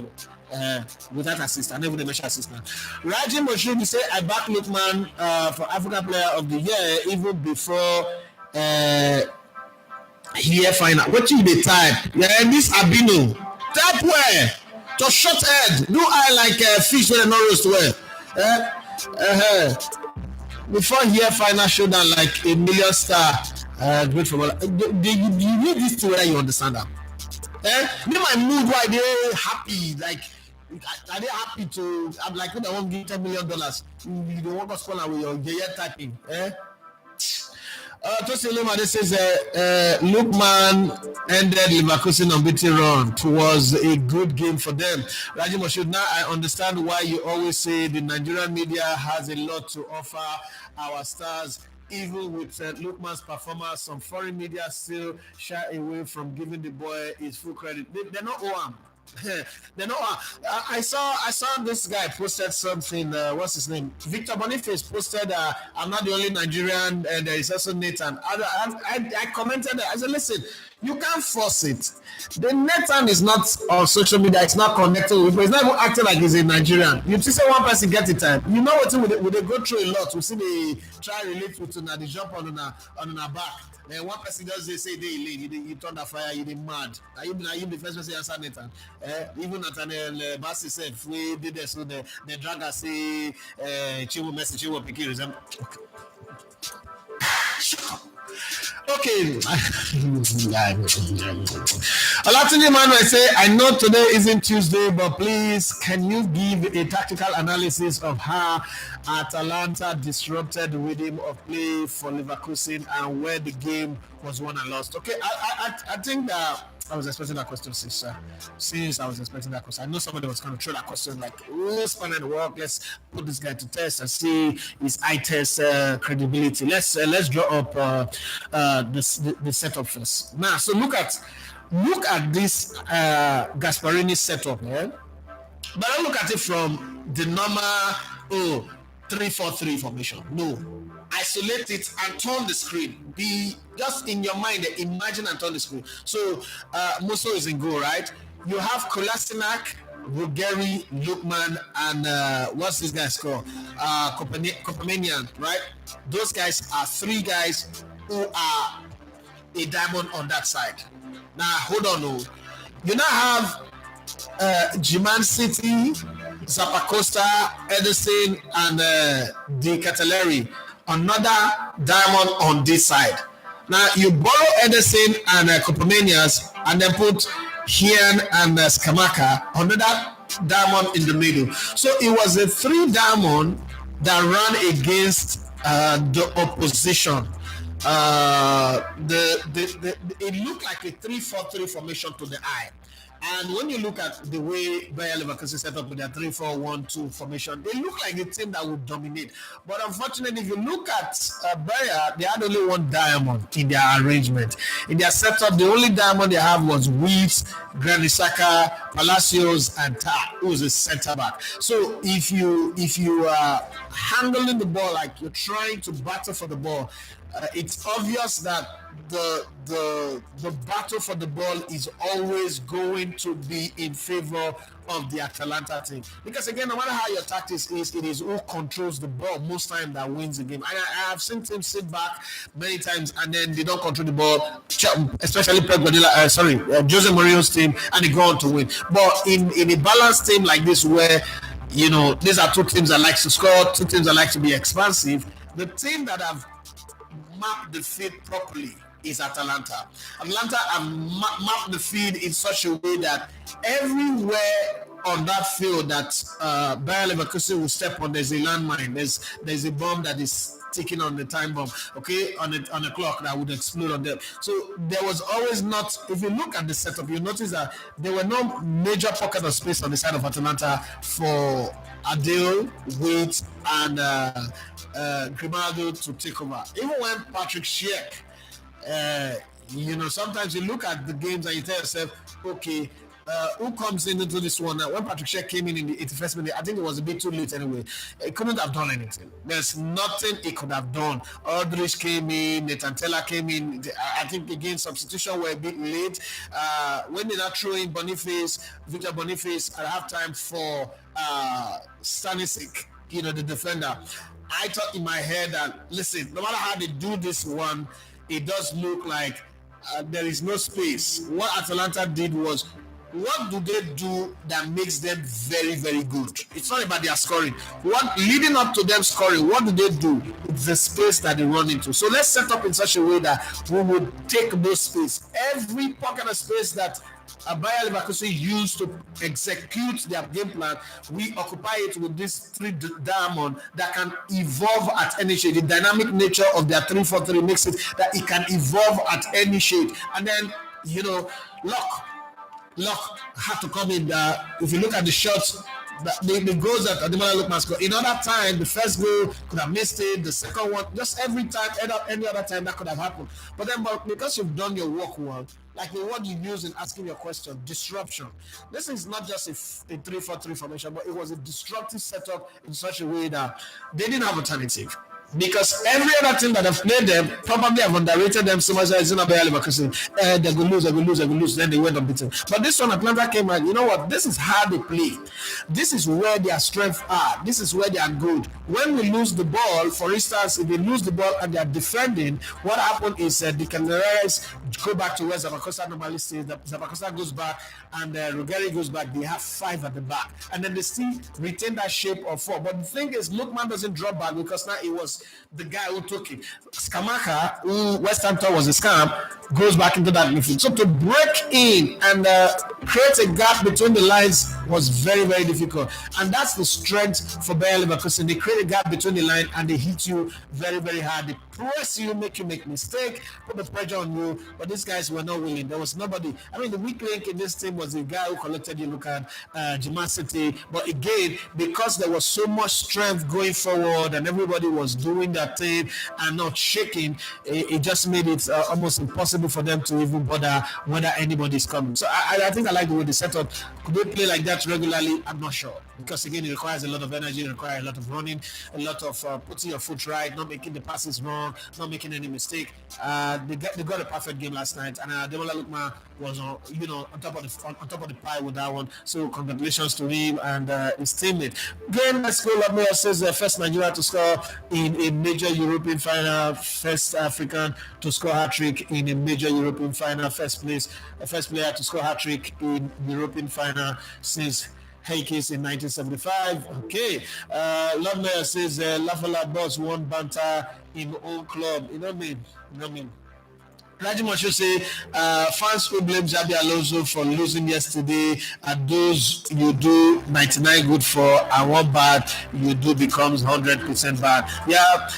Without assist, I never mention assist now. Raji Moshood say I back Lookman for African Player of the Year even before. Here final. What you dey type? Yeah, this Abino. Type where? To short head. Do I like fish when I not roast well? Before here final showdown like a million star. Great football. Do you read this to where you understand that? Me my mood why they happy like. Are they happy to? I'm like when I won't give $10 million. You don't want to spoil with your typing. Tosin Lomade says Lookman ended Leverkusen unbeaten run. It was a good game for them. Raji Moshood, now I understand why you always say the Nigerian media has a lot to offer our stars. Even with Lookman's performance, some foreign media still shy away from giving the boy his full credit. They're not OAM. They know. I saw this guy posted something. What's his name? Victor Boniface posted. I'm not the only Nigerian, and there is also Nathan. I commented that. I said, listen, You can't force it. The Nathan is not on social media. It's not connected with people. It's not even acting like he's a Nigerian. You see, say one person get the time. You know what? Would they go through a lot? We see they try relate with they jump on our back. Then one person does say they late. You turn the fire. You mad. Are you the first person answer Nathan? Even Nathaniel Bassi said we did this. So the drag us say Chiwo message Chiwo Pikirism. Shut up. Okay. Alatini Manuel say, I know today isn't Tuesday, but please, can you give a tactical analysis of how Atalanta disrupted the rhythm of play for Leverkusen and where the game was won and lost? Okay, I think that I was expecting that question since I was expecting that question. I know somebody was going to throw that question like, let's find out the work, let's put this guy to test and see his eye test credibility. Let's draw up the setup first. Now, so look at this Gasparini setup, yeah? But don't look at it from the normal 3-4-3 formation. No. Isolate it and turn the screen. Be just in your mind, imagine and turn the screen. So Musso is in goal, right? You have Kolasinac, Ruggeri, Lookman, and what's this guy's called? Kopamanian, right? Those guys are three guys who are a diamond on that side. Now hold on, you now have Jiman City, Zappacosta, Edison, and Di Cataleri. Another diamond on this side. Now you borrow Edison and Kopamanias and then put Hien and Skamaka, another diamond in the middle. So it was a 3 diamond that ran against the opposition. It looked like a 3-4-3 formation to the eye. And when you look at the way Bayer Leverkusen set up with their 3-4-1-2 formation, they look like a team that would dominate. But unfortunately, if you look at Bayer, they had only one diamond in their arrangement. In their setup, the only diamond they have was Wheat, Granit Xhaka, Palacios, and Ta, who is a center back. So if you are handling the ball like you're trying to battle for the ball, it's obvious that the battle for the ball is always going to be in favor of the Atalanta team. Because again, no matter how your tactics is, it is who controls the ball most time that wins the game. And I have seen teams sit back many times and then they don't control the ball, especially Pep Guardiola, Jose Mourinho's team, and they go on to win. But in a balanced team like this where, you know, these are two teams that like to score, two teams that like to be expansive, the team that have map the field properly is Atalanta. Atalanta have mapped the field in such a way that everywhere on that field that Bayer Leverkusen will step on, there's a landmine, there's a bomb that is ticking on the time bomb, okay, on a clock that would explode on them. So there was always not, if you look at the setup, you notice that there were no major pocket of space on the side of Atalanta for Adele, Waite, and Grimaldo to take over. Even when Patrick Schick, sometimes you look at the games and you tell yourself, okay, who comes into this one now? When Patrick Schick came in the 81st minute, I think it was a bit too late anyway. He couldn't have done anything. There's nothing he could have done. Aldrich came in, Nathan Taylor came in. I think again substitution were a bit late. When they not throw in Victor Boniface at halftime for Stanisic, the defender. I thought in my head that, listen, no matter how they do this one, it does look like there is no space. What Atalanta did was, what do they do that makes them very, very good? It's not about their scoring. What leading up to them scoring, what do they do? It's the space that they run into. So let's set up in such a way that we would take those space. Every pocket of space that Bayer Leverkusen used to execute their game plan, we occupy it with this 3 diamond that can evolve at any shade. The dynamic nature of their 3-4-3 makes it that it can evolve at any shade. And then, Luck had to come in. If you look at the shots, the goals that Ademola Lookman scored, in other time, the first goal could have missed it, the second one, just every time, any other time that could have happened. But then, because you've done your work well, like the word you use in asking your question, disruption. This is not just a 3-4-3 formation, but it was a disruptive setup in such a way that they didn't have alternative. because every other team that have played them probably have underrated them so much that it's not Bayer Leverkusen. They're going to lose. Then they went unbeaten. But this one, Atlanta came out. You know what? This is how they play. This is where their strengths are. This is where they are good. When we lose the ball, for instance, if they lose the ball and they are defending, what happened is the Canaries go back to where Zappacosta normally stays. Zappacosta goes back and Ruggeri goes back. They have 5 at the back. And then they still retain that shape of 4. But the thing is, Lookman doesn't drop back because now it was the guy who took it. Skamaka, who West Ham thought was a scam, goes back into that midfield. So to break in and create a gap between the lines was very, very difficult. And that's the strength for Bayer Leverkusen. They create a gap between the line and they hit you very, very hard. They press you, make you make mistake, put the pressure on you. But these guys were not willing. There was nobody. I mean, the weak link in this team was the guy who collected you, look at Gymnasity. But again, because there was so much strength going forward and everybody was doing their thing and not shaking, it just made it almost impossible for them to even bother whether anybody's coming. So I think I like the way they set up. Could they play like that regularly? I'm not sure. Because again, it requires a lot of energy, it requires a lot of running, a lot of putting your foot right, not making the passes wrong, not making any mistake. They got a perfect game last night, and Ademola Lookman was on top of the pile with that one. So congratulations to him and his teammate. Game let's go. Lookman says first Nigeria to score in a major European final, first African to score hat-trick in a major European final, first player to score hat-trick in European final since Heikis in 1975. Okay. Lord Mayor says Lafala boss won banter in own club. You know what I mean? Raji Moshe say fans who blame Xabi Alonso for losing yesterday are those you do 99 good for and one bad you do becomes 100% bad. Yeah,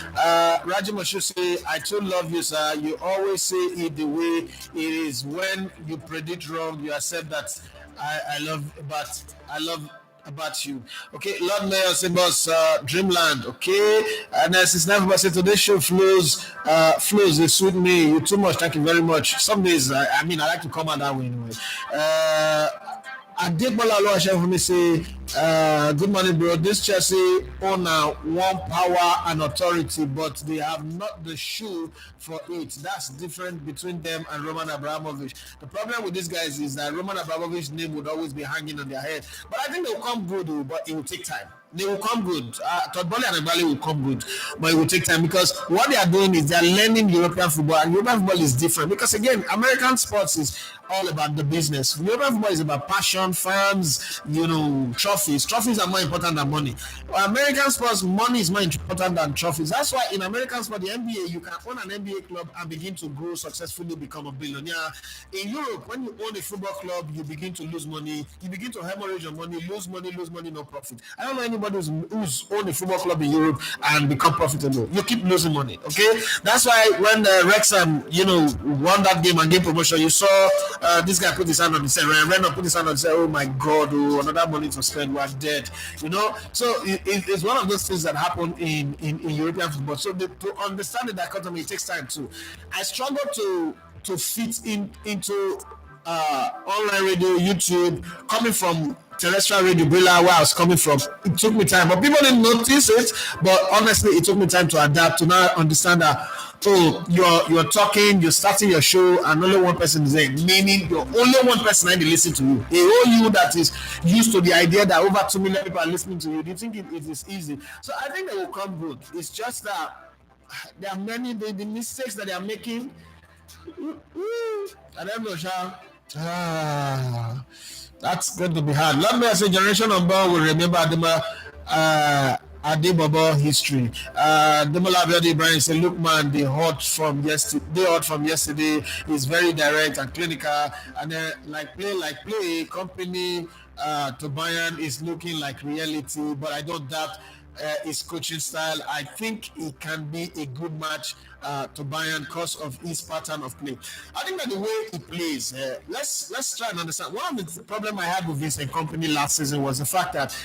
Raji Moshe say I too love you, sir. You always say it the way it is. When you predict wrong, you accept that. I love about you. Okay, Lord Mayor say boss Dreamland. Okay, and since never said today's show flows they suit me. You too much. Thank you very much. Some days I like to come out that way anyway. Ademola Oluwaseun say, good morning, bro. This Chelsea owner want power and authority, but they have not the shoe for it. That's different between them and Roman Abramovich. The problem with these guys is that Roman Abramovich's name would always be hanging on their head. But I think they'll come good, but it will take time. They will come good. Todd Boehly and Ibali will come good, but it will take time because what they are doing is they are learning European football, and European football is different because again, American sports is all about the business. European football is about passion, fans, trophies. Trophies are more important than money. American sports, money is more important than trophies. That's why in American sport, the NBA, you can own an NBA club and begin to grow successfully, become a billionaire. In Europe, when you own a football club, you begin to lose money. You begin to hemorrhage your money, lose money, no profit. I don't know anybody who's owned a football club in Europe and become profitable. You keep losing money, okay? That's why when Wrexham, won that game and game promotion, you saw this guy put his hand on his head. Renner put his hand on his head. Oh my God! Another money to spend. We're dead. So it's one of those things that happen in European football. So to understand the dichotomy, it takes time too. I struggle to fit into online radio, YouTube, coming from terrestrial radio, Brilla, where I was coming from. It took me time, but people didn't notice it. But honestly, it took me time to adapt to now understand that. Oh, you're talking, you're starting your show, and only one person is there. Meaning, you're only one person that listen to you. A whole you that is used to the idea that over 2 million people are listening to you. Do you think it is easy? So I think they will come good. It's just that there are many the mistakes that they are making. I don't know, that's going to be hard. Let me say, generation on board will remember Ademola history. Ademola Abiodun Ibrahim say, look man, they hot from yesterday. He's very direct and clinical, and then play company to Bayern is looking like reality, but I don't doubt his coaching style. I think it can be a good match to Bayern because of his pattern of play. I think that the way he plays, let's try and understand. One of the problem I had with Vincent Company last season was the fact that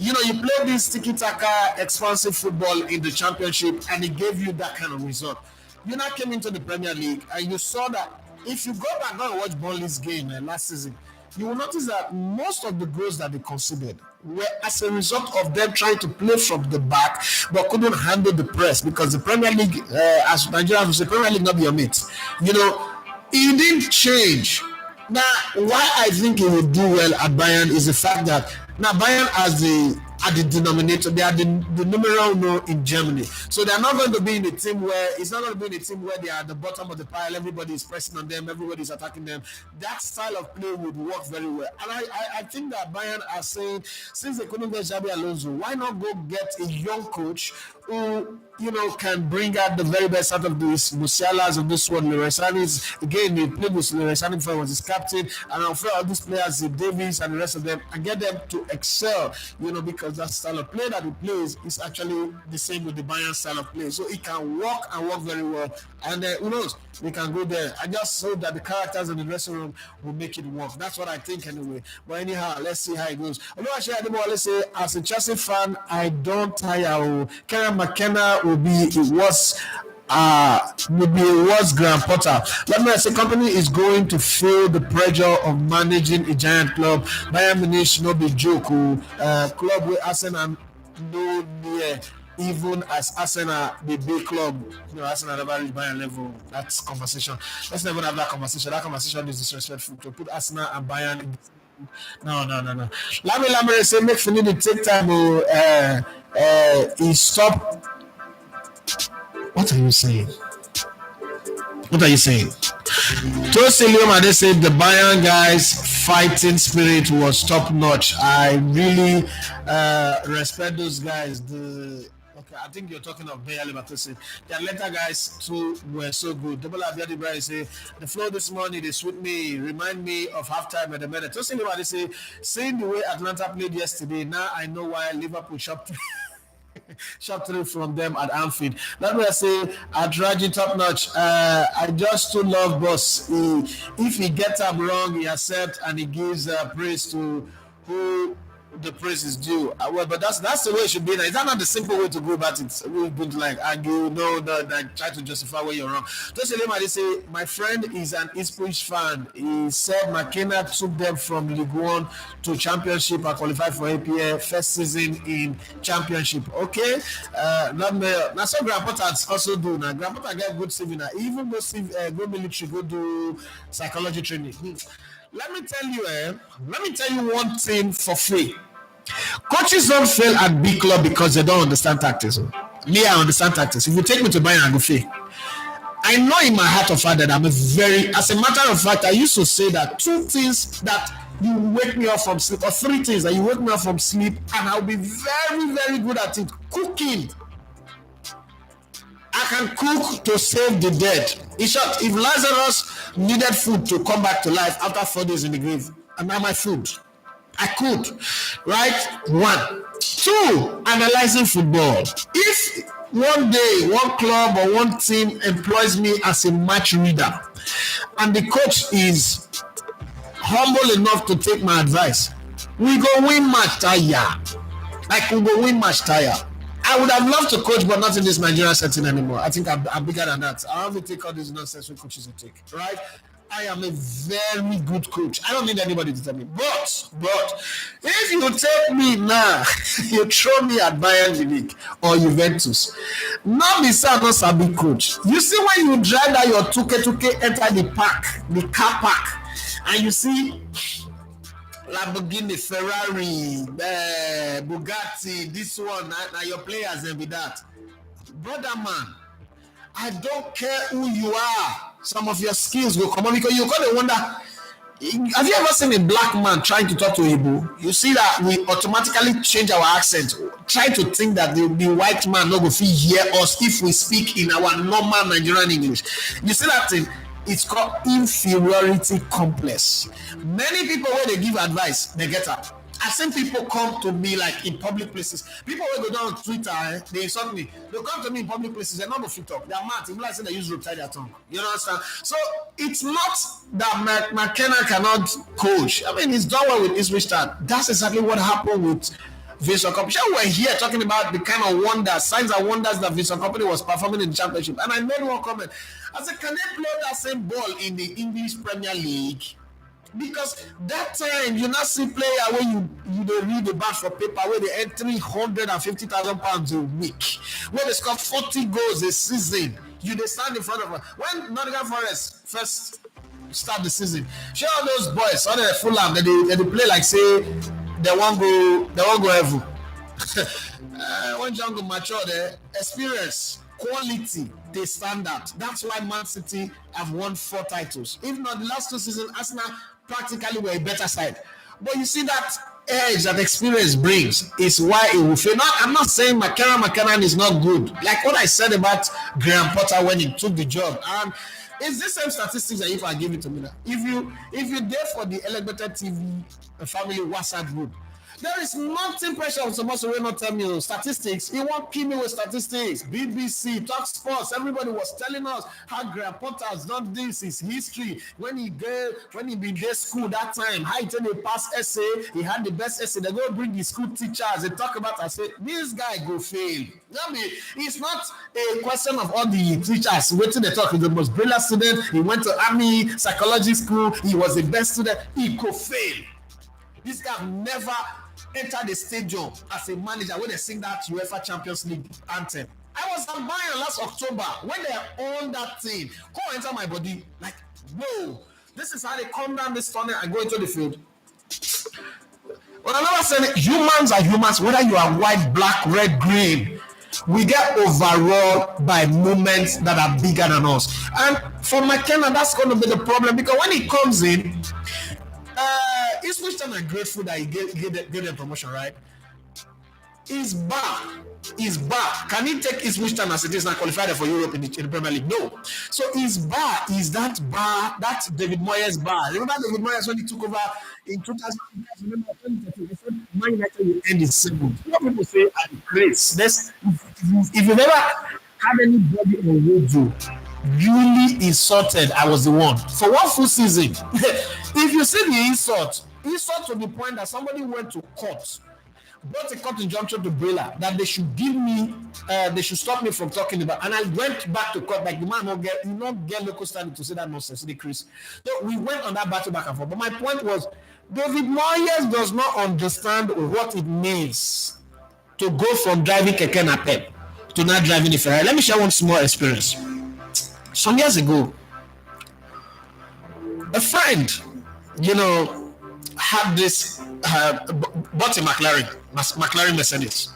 you play this tiki-taka expansive football in the championship and it gave you that kind of result. You now came into the Premier League and you saw that if you go back and watch Burnley's game last season, you will notice that most of the goals that they conceded were as a result of them trying to play from the back but couldn't handle the press because the Premier League, as Nigerians would say, Premier League not be your mate. You know, it didn't change. Now, why I think it will do well at Bayern is the fact that now Bayern has the denominator, they are the numero uno in Germany. So they're not going to be in a team where it's not going to be in a team where they are at the bottom of the pile, everybody is pressing on them, everybody is attacking them. That style of play would work very well. And I think that Bayern are saying, since they couldn't get Xabi Alonso, why not go get a young coach who, you know, can bring out the very best out of these Musialas of this one. Leresani's, again, they played with Leresani before he was his captain, and I'm sure all these players, Davies and the rest of them, and get them to excel, you know, because that style of play that he plays is actually the same with the Bayern style of play. So it can work and work very well. And who knows, we can go there. I just hope that the characters in the dressing room will make it work. That's what I think anyway. But anyhow, let's see how it goes. Although actually, Ademola, let's say, as a Chelsea fan, I don't tire. Karen McKenna will be a worse Graham Potter. Let me say, company is going to feel the pressure of managing a giant club. Bayern Munich no be joke. Club with Arsenal no near even as Arsenal the big club. You know, Arsenal never reach Bayern level. That's conversation. Let's never have that conversation. That conversation is disrespectful to put Arsenal and Bayern in. No. Let me say, make Finidi take time. He stop. What are you saying? Tosi Leoma, they said the Bayern guys' fighting spirit was top notch. I really respect those guys. I think you're talking of Bayer Leverkusen. The Atalanta guys too were so good. Double Abiadi Bray say the flow this morning they sweet me, remind me of halftime at the minute. Tosi Leoma, they say, seeing the way Atlanta played yesterday, now I know why Liverpool shopped. Shot through from them at Anfield. Let me say, Adraji top notch. I just too love boss. If he gets up wrong, he accepts and he gives praise to who the praise is due. Well, but that's the way it should be. Now, it's not the simple way to go about it. We're going to like argue, try to justify where you're wrong. Just they say, my friend is an Ipswich fan. He said McKenna took them from League One to Championship and qualified for APL first season in Championship. Okay, that's what Graham Potter also do. Now Graham Potter get good saving. Now even go military, go do psychology training. Let me tell you one thing for free. Coaches don't fail at big club because they don't understand tactics. Me, I understand tactics. If you take me to Bayern, I go fail. I know in my heart of heart that I'm as a matter of fact, I used to say that 2 things that you wake me up from sleep, or 3 things that you wake me up from sleep, and I'll be very, very good at it. Cooking. I can cook to save the dead. In short, if Lazarus needed food to come back to life after 4 days in the grave, and now my food, I could, right? 1. 2, analyzing football. If one day, one club or one team employs me as a match reader, and the coach is humble enough to take my advice, we go win match tire. I would have loved to coach, but not in this Nigerian setting anymore. I think I'm bigger than that. I have to take all these nonsense with coaches to take, right? I am a very good coach. I don't need anybody to tell me. But if you take me now, you throw me at Bayern Munich or Juventus, not be not sabi coach. You see when you drive that your tuke enter the car park, and you see Lamborghini, Ferrari, Bugatti, this one, now your players and be that. Brother man, I don't care who you are. Some of your skills will come on because you're going to wonder, have you ever seen a black man trying to talk to Igbo? You see that we automatically change our accent, try to think that the white man not going to hear us if we speak in our normal Nigerian English. You see that thing? It's called inferiority complex. Many people, when they give advice, they get up. I've seen people come to me like in public places. People when go down on Twitter, they insult me. They come to me in public places. They're not going to fit up. They're mad. Even like say they use rope tie their tongue. You understand? So it's not that McKenna cannot coach. I mean, he's done well with Ipswich Town. That's exactly what happened with Vincent Kompany. We're here talking about the kind of wonders, signs and wonders that Vincent Kompany was performing in the Championship. And I made one comment. I said, can they play that same ball in the English Premier League? Because that time you not see player when you dey read the back for paper where they earn £350,000 a week, where they score 40 goals a season. You dey stand in front of them. When Nottingham Forest first start the season, share all those boys, all the Fulham, they play like say they won't go heaven. When Django mature, the experience, quality, they stand out. That's why Man City have won 4 titles. If not, the last 2 seasons, Arsenal practically were a better side. But you see that edge that experience brings is why it will fail. I'm not saying McKenna is not good. Like what I said about Graham Potter when he took the job. And it's the same statistics that if I give it to me now. If you dare for the Elevated TV family WhatsApp group, there is nothing pressure on supposed to not tell me statistics. He won't kill me with statistics. BBC, Talk Sports, everybody was telling us how Graham Potter has done this, his history. When he been there school that time, how he tell a past essay, he had the best essay. They go bring the school teachers, they talk about, I say, this guy go fail. I mean, it's not a question of all the teachers waiting to talk. He's the most brilliant student. He went to army, psychology school. He was the best student. He could fail. This guy never entered the stadium as a manager when they sing that UEFA Champions League anthem. I was at Bayern last October when they owned that thing. Come enter my body. Like, whoa, this is how they come down this tunnel and go into the field. But I never said humans are humans, whether you are white, black, red, green. We get overawed by moments that are bigger than us. And for McKenna, that's going to be the problem because when he comes in, Ipswich Town are grateful that he gave them promotion, right? He's back. Can he take Ipswich Town as it is now qualified for Europe in the Premier League? No. So his bar is that bar, that David Moyes bar. Remember David Moyes when he took over in 2013? He said Man United will end in 7th. What people say are great. If you never had anybody on radio really insulted, I was the one. For one full season. If you see the insult to the point that somebody went to court, brought a court injunction to Brilla that they should give me, they should stop me from talking about. And I went back to court, like the man not get local standing to say that nonsense, Chris. So we went on that battle back and forth. But my point was, David Moyes does not understand what it means to go from driving Keke Napep to not driving a Ferrari. Let me share one small experience. Some years ago, a friend, had this, bought a McLaren Mercedes.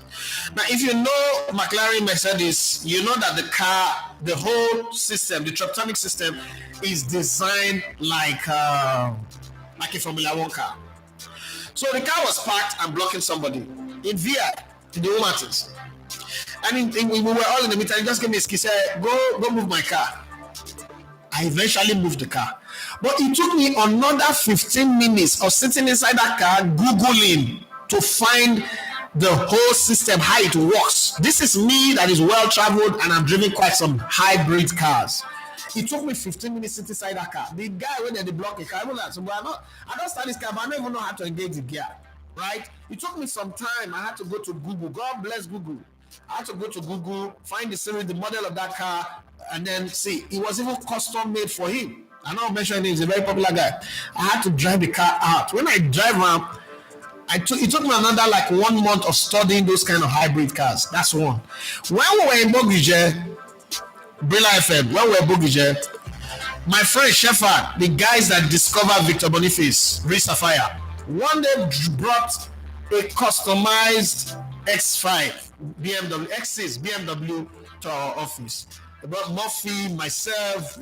Now, if you know McLaren Mercedes, you know that the car, the whole system, the Traptronic system is designed like a Formula 1 car. So the car was parked and blocking somebody in VI, in the Home Martins. And we were all in the meeting. He just gave me a ski, said, go move my car. I eventually moved the car. But it took me another 15 minutes of sitting inside that car, Googling to find the whole system, how it works. This is me that is well-traveled and I'm driving quite some hybrid cars. It took me 15 minutes sitting inside that car. The guy when they block a car, I don't start this car, but I don't even know how to engage the gear, right? It took me some time. I had to go to Google. God bless Google. I had to go to Google, find the series, the model of that car, and then see. It was even custom made for him. I'm not mentioning him, he's a very popular guy. I had to drive the car out. When I drive around, it took me another 1 month of studying those kind of hybrid cars. That's one. When we were in Bogije, Brilla FM, when we were in Bogije, my friend Shepherd, the guys that discovered Victor Boniface, Reese Sapphire, one day brought a customized X5 BMW, X6 BMW to our office. About Murphy, myself,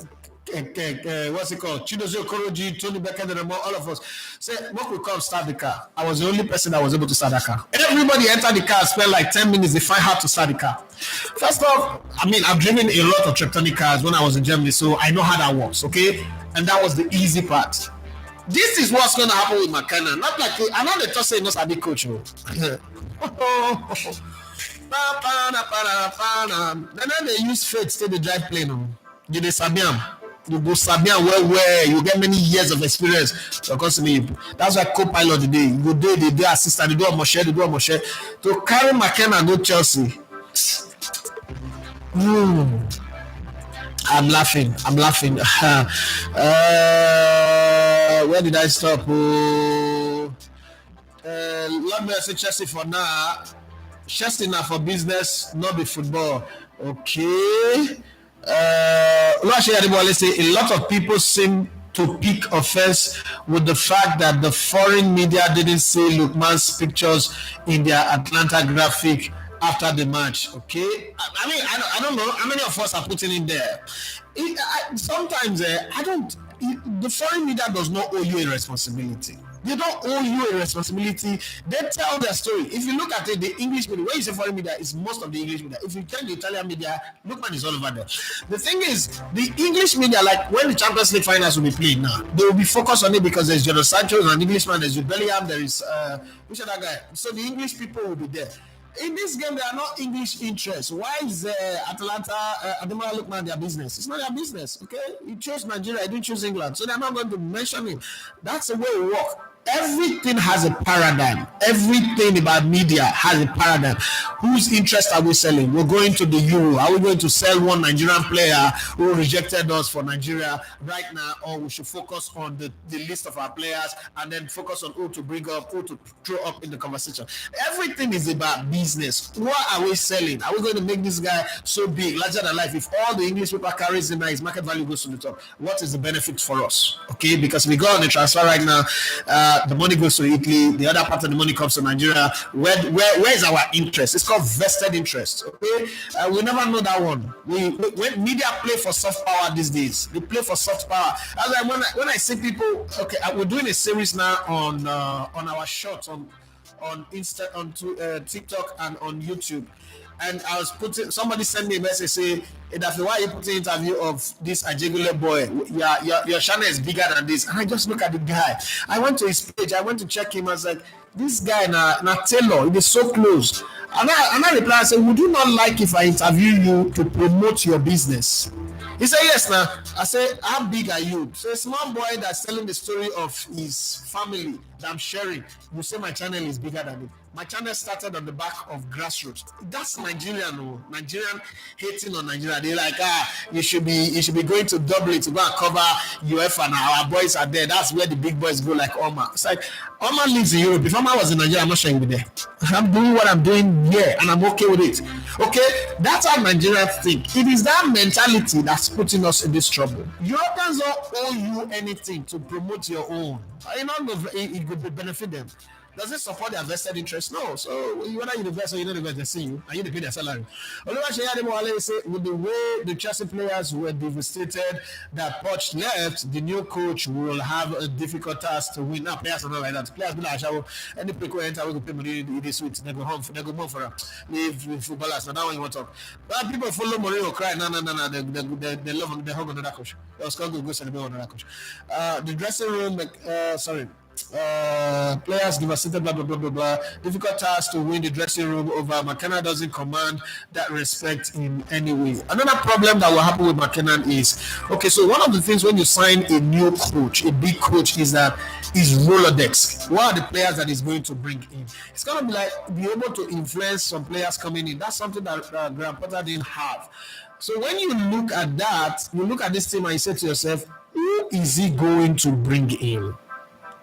what's it called? Chidozie Okoroji, Tony Becker, all of us. Said, what could come start the car? I was the only person that was able to start that car. Everybody entered the car, spent 10 minutes, they find how to start the car. First off, I've driven a lot of Traptronic cars when I was in Germany, so I know how that works, okay? And that was the easy part. This is what's going to happen with McKenna. Not I'm not the toss saying not a big coach. And then they use faith to the drive plane. You dey Sabiam. You go Sabiam where you get many years of experience. Because me, that's why co-pilot today. You go do the assistant, they do a Moshe. To carry McKenna go Chelsea. I'm laughing. Where did I stop? Let me say Chelsea for now. Chelsea now for business, not be football. Okay. Let's say a lot of people seem to pick offense with the fact that the foreign media didn't see Lookman's pictures in their Atalanta graphic after the match. Okay, I don't know how many of us are putting in there. Sometimes I don't. The foreign media does not owe you a responsibility. They don't owe you a responsibility. They tell their story. If you look at it, the English media, when you say foreign media, it's most of the English media. If you check the Italian media, Lookman is all over there. The thing is, the English media, like when the Champions League finals will be played now, they will be focused on it because there's Jadon Sancho, an Englishman, there's Bellingham, there is which other guy? So the English people will be there. In this game, there are no English interests. Why is Atalanta, Ademola Lookman their business? It's not their business, okay? You chose Nigeria, you didn't choose England, so they're not going to mention it. That's the way it works. Everything has a paradigm. Everything about media has a paradigm. Whose interest are we selling? We're going to the Euro. Are we going to sell one Nigerian player who rejected us for Nigeria right now, or we should focus on the list of our players and then focus on who to bring up, who to throw up in the conversation? Everything is about business. What are we selling? Are we going to make this guy so big, larger than life? If all the English paper carries in, his market value goes to the top, what is the benefit for us? Okay, because we go on the transfer right now. The money goes to Italy. The other part of the money comes to Nigeria. Where is our interest? It's called vested interest. Okay, we never know that one. When media play for soft power these days, they play for soft power. As when I see people, okay, we're doing a series now on our shorts on Insta, on TikTok and on YouTube. And I was somebody sent me a message say, why are you putting an interview of this Ajegule boy? Your channel is bigger than this. And I just look at the guy. I went to his page. I went to check him. I was like, this guy, na Taylor, it is so close. And I replied, I said, would you not like if I interview you to promote your business? He said, yes, now. I said, how big are you? So a small boy that's telling the story of his family that I'm sharing, you say my channel is bigger than it. My channel started on the back of grassroots. That's Nigerian hating on Nigeria. They're like, you should be going to Dublin to go and cover UEFA now. Our boys are there. That's where the big boys go, like Omar. It's like Omar lives in Europe. If Omar was in Nigeria, I'm not sure he'd be there. I'm doing what I'm doing here, and I'm okay with it. Okay, that's how Nigerians think. It is that mentality that's putting us in this trouble. Europeans don't owe you anything to promote your own. It could benefit them. Does it support their vested interest? No. So whether you invest or you don't invest, they see you and you pay their salary. Ademola say with the way the Chelsea players were devastated that Poch left, the new coach will have a difficult task to win. Now players are not like that. Players be like, any people enter, we go pay money in this week. They go home for leave footballers. Now that one you want to talk. But people follow Mourinho cry. No. They love him. They hug another coach. They was going to go celebrate another coach. The dressing room, players devastated, blah blah blah blah blah. Difficult task to win the dressing room over. McKenna doesn't command that respect in any way. Another problem that will happen with McKenna is so one of the things when you sign a new coach, a big coach, is Rolodex. What are the players that he's going to bring in? It's gonna be able to influence some players coming in. That's something that Graham Potter didn't have. So when you look at that, you look at this team and you say to yourself, who is he going to bring in?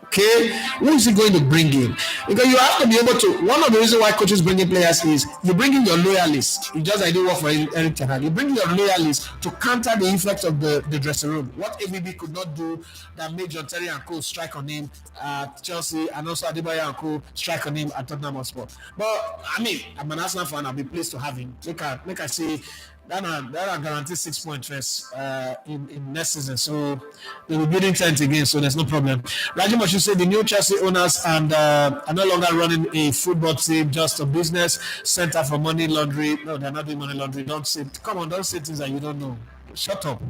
Okay, who is he going to bring in? Because you have to be able to. One of the reasons why coaches bring in players is you bring in your loyalists. You just didn't work for Eric Ten Hag. You bring in your loyalists to counter the influx of the dressing room. What AVB could not do that made John Terry and co strike on him at Chelsea, and also Ademola and co strike on him at Tottenham Hotspur. But I'm an Arsenal fan. I'll be pleased to have him. Make I say. That guaranteed 6 points first in next season. So they will be building 10 again, so there's no problem. Rajima should say the new Chelsea owners and are no longer running a football team, just a business center for money laundering. No, they're not doing money laundering. Don't say things that you don't know. Shut up.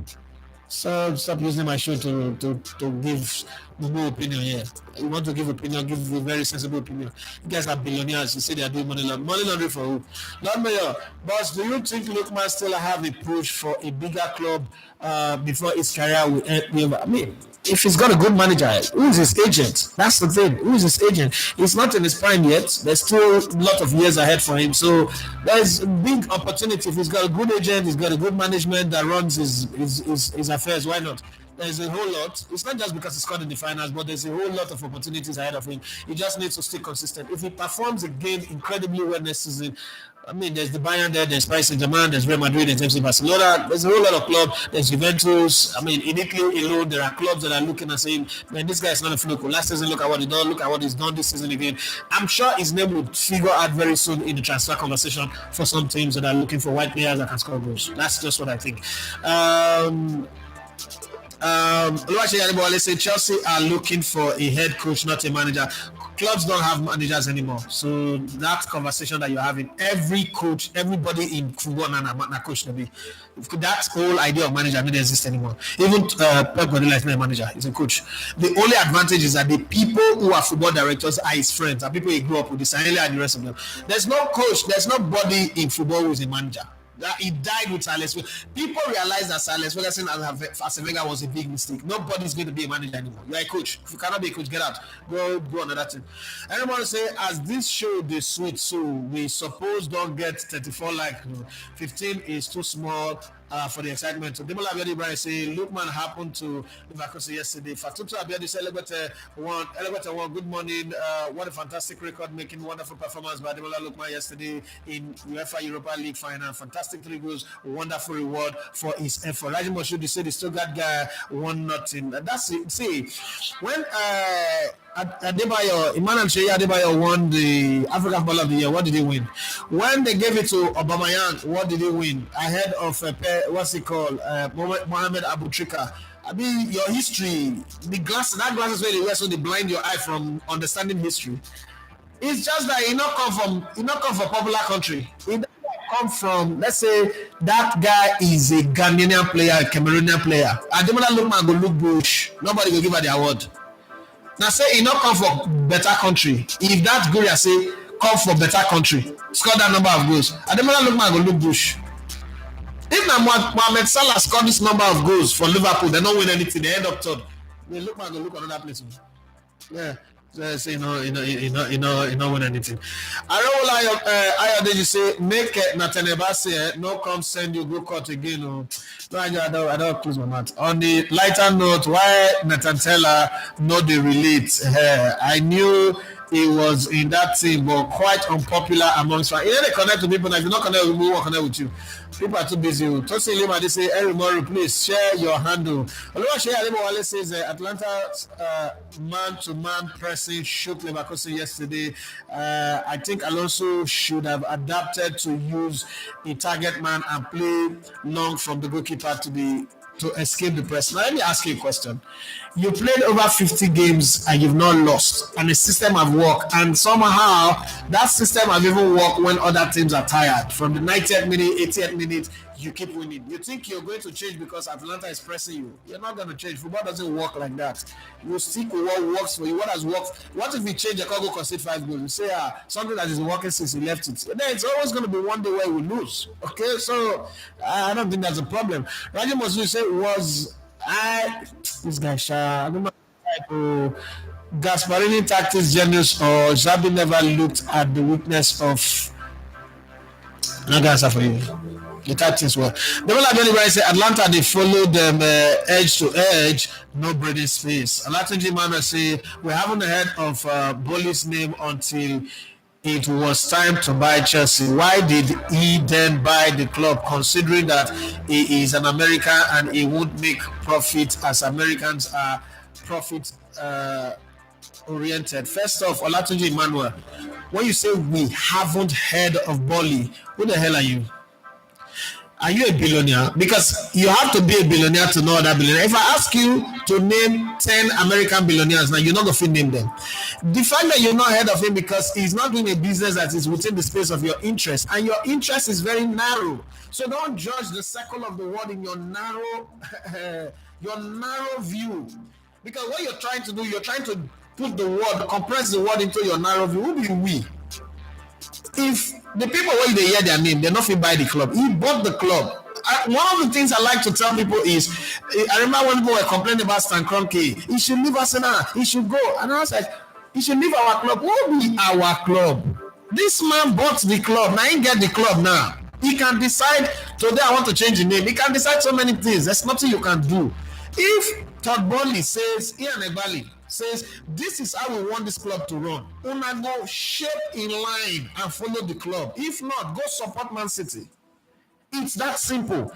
So stop using my show to give no opinion here. You want to give opinion, give a very sensible opinion. You guys are billionaires. You say they are doing money laundering. Money laundering for who? Lord Mayor, boss, do you think Lookman still have a push for a bigger club before his career will end? If he's got a good manager, who is his agent? That's the thing. Who is his agent? He's not in his prime yet. There's still a lot of years ahead for him. So there's a big opportunity. If he's got a good agent, he's got a good management that runs his affairs. Why not? There's a whole lot. It's not just because he scored in the finals, but there's a whole lot of opportunities ahead of him. He just needs to stay consistent. If he performs again incredibly well next season, I mean, there's the Bayern there, there's Paris Saint-Germain, there's Real Madrid, there's FC Barcelona, there's a whole lot of clubs, there's Juventus. I mean, in Italy alone, there are clubs that are looking and saying, man, this guy is not a fluke. Last season, look at what he done, look at what he's done this season again. I'm sure his name will figure out very soon in the transfer conversation for some teams that are looking for white players that can score goals. That's just what I think. Let's say Chelsea are looking for a head coach, not a manager. Clubs don't have managers anymore. So that conversation that you're having, every coach, everybody in football and a coach to be. That whole idea of manager doesn't exist anymore. Even Pep Guardiola is not a manager; he's a coach. The only advantage is that the people who are football directors are his friends, and people he grew up with, the Saheli and the rest of them. There's no coach, there's nobody in football who is a manager. That he died with Alex. People realize that Alex Ferguson as a Wenger was a big mistake. Nobody's going to be a manager anymore. You're a coach. If you cannot be a coach, get out. Go another team. I want to say, as this show the sweet, so we suppose don't get 34 like 15 is too small. For the excitement. So Ademola Abiodun Ibrahim say Lookman happened to Leverkusen yesterday. Fatutu Abiodun said Elegbete won. Good morning. What a fantastic record making wonderful performance by Ademola Lookman yesterday in UEFA Europa League final. Fantastic 3 goals, wonderful reward for his effort. Raji Moshoodi said the Stuttgart guy won nothing. That's it. See, when Emmanuel Adebayo won the African Footballer of the Year, what did he win? When they gave it to Aubameyang, what did he win? Ahead of Mohamed Abu Trika. I mean, your history, that glasses where they wear so they blind your eye from understanding history. It's just that he not come from a popular country. He come from, let's say, that guy is a Ghanaian player, a Cameroonian player. Ademola Lookman go look bush. Nobody will give her the award. Now say he not come from better country. If that Goria say come from better country, score that number of goals. Ademola Lookman go look bush. If now Mohamed Salah scored this number of goals for Liverpool, they don't win anything. They end up third. They Lookman go look another place. Yeah. So, you know, win anything. I don't say make Nathaniel say no come send you go court again. No, I don't close my mouth. On the lighter note, why Nathan Taylor not the relate? I knew he was in that team, but quite unpopular amongst fans. They connect to people. If you not connect with me, we won't connect with you. People are too busy. Tosi Lima, they say, Eric Murray, please share your handle. Ademola says Atlanta's man-to-man pressing shook Leverkusen yesterday. I think Alonso should have adapted to use a target man and play long from the goalkeeper to escape the press. Now, let me ask you a question. You played over 50 games and you've not lost, and the system have worked, and somehow that system have even worked when other teams are tired. From the 90th minute, 80th minute, you keep winning. You think you're going to change because Atalanta is pressing you. You're not going to change. Football doesn't work like that. You stick with what works for you, what has worked. What if we change, you can't go concede 5 goals? You say, something that is working since he left it. Then it's always going to be one day where we lose. Okay, so I don't think that's a problem. Raji Moshoodi said, this guy, I don't know, Gasparini tactics genius, or Xabi never looked at the weakness of. I'm not gonna answer for you. The tactics were. Ademola Abiodun Ibrahim said Atlanta they followed them edge to edge, no breathing space. Alanta Emmanuel say we haven't heard of Boli's name until it was time to buy Chelsea. Why did he then buy the club, considering that he is an American and he won't make profit as Americans are profit oriented? First off, Olatunji Emmanuel, when you say we haven't heard of Boli, who the hell are you? Are you a billionaire? Because you have to be a billionaire to know that billionaire. If I ask you to name 10 American billionaires now, you're not going to name them. The fact that you've not heard of him because he's not doing a business that is within the space of your interest, and your interest is very narrow. So don't judge the circle of the world in your narrow view. Because what you're trying to do, you're trying to put the word, compress the word into your narrow view. Who be we? If the people when they hear their name, they're not fit buy the club. He bought the club. One of the things I like to tell people is, I remember when people were complaining about Stan Kroenke, he should leave Arsenal, he should go. And I was like, he should leave our club. What will be our club? This man bought the club. Now he get the club now. He can decide, today I want to change the name. He can decide so many things. There's nothing you can do. If Todd Bowley says, Ian Egbali says, this is how we want this club to run, una go shape in line and follow the club. If not, go support Man City. It's that simple.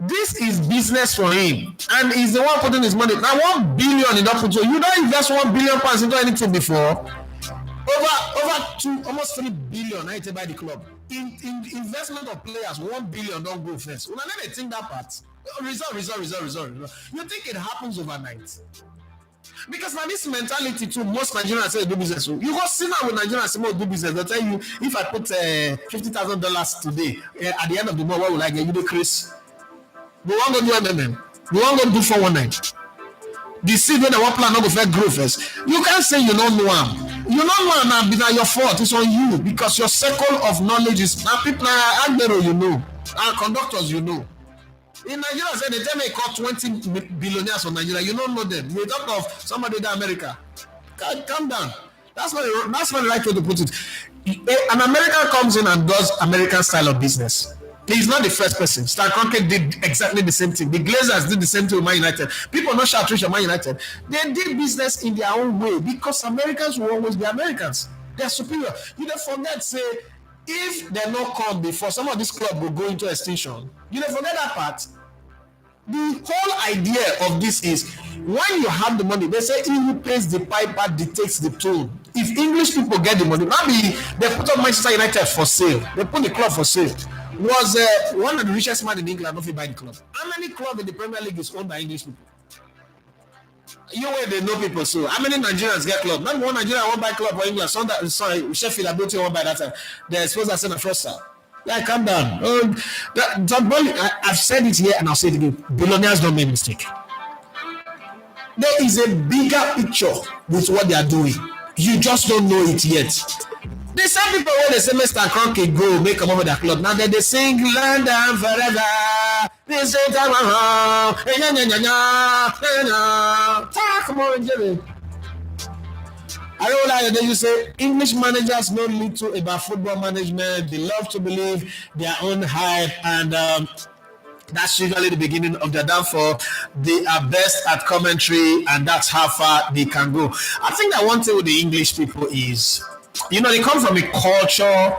This is business for him, and he's the one putting his money. Now, 1 billion in up to you don't invest £1 billion into anything before. Over almost 3 billion I buy the club. In investment of players, 1 billion don't go first. When I never think that part. Result. You think it happens overnight? Because now this mentality too, most Nigerians say do business. You go sit down with Nigerians say do business. They'll tell you, if I put $50,000 today, at the end of the month, what will I get? You do Chris. We want to do MMM. We want to do 419. The seed when the one plan not go first grow first. You can't say you don't know him. You don't know him now, but your fault. It's on you because your circle of knowledge is now people are Admiral, you know, and conductors, you know. In Nigeria, say they tell me call 20 billionaires from Nigeria. You don't know them. You talk of somebody in America. Calm down. That's not the right way to put it. An American comes in and does American style of business. He's not the first person. Stan Kroenke did exactly the same thing. The Glazers did the same thing with Man United. People not shout at Man United. They did business in their own way because Americans will always be Americans. They're superior. You don't forget, say, if they're not come before, some of this club will go into extinction. You don't forget that part. The whole idea of this is when you have the money, they say he who pays the piper dictates the tune. If English people get the money, maybe they put up Manchester United for sale. They put the club for sale. Was one of the richest man in England not buy the club. How many clubs in the Premier League is owned by English people? You where they know people so. How many Nigerians get club? Not one Nigerian won't buy club for England. Sorry, Sheffield Ability won't buy that time. They're supposed to send a first star. Yeah, calm down. I've said it here and I'll say it again. Billionaires don't make mistake. There is a bigger picture with what they are doing. You just don't know it yet. The same people when they say Mr. Kroenke go make a move with their club. Now they sing London forever. They say come on, Jimmy. I don't like that you say English managers know little about football management. They love to believe their own hype, and that's usually the beginning of their downfall. They are best at commentary, and that's how far they can go. I think that one thing with the English people is, you know, they come from a culture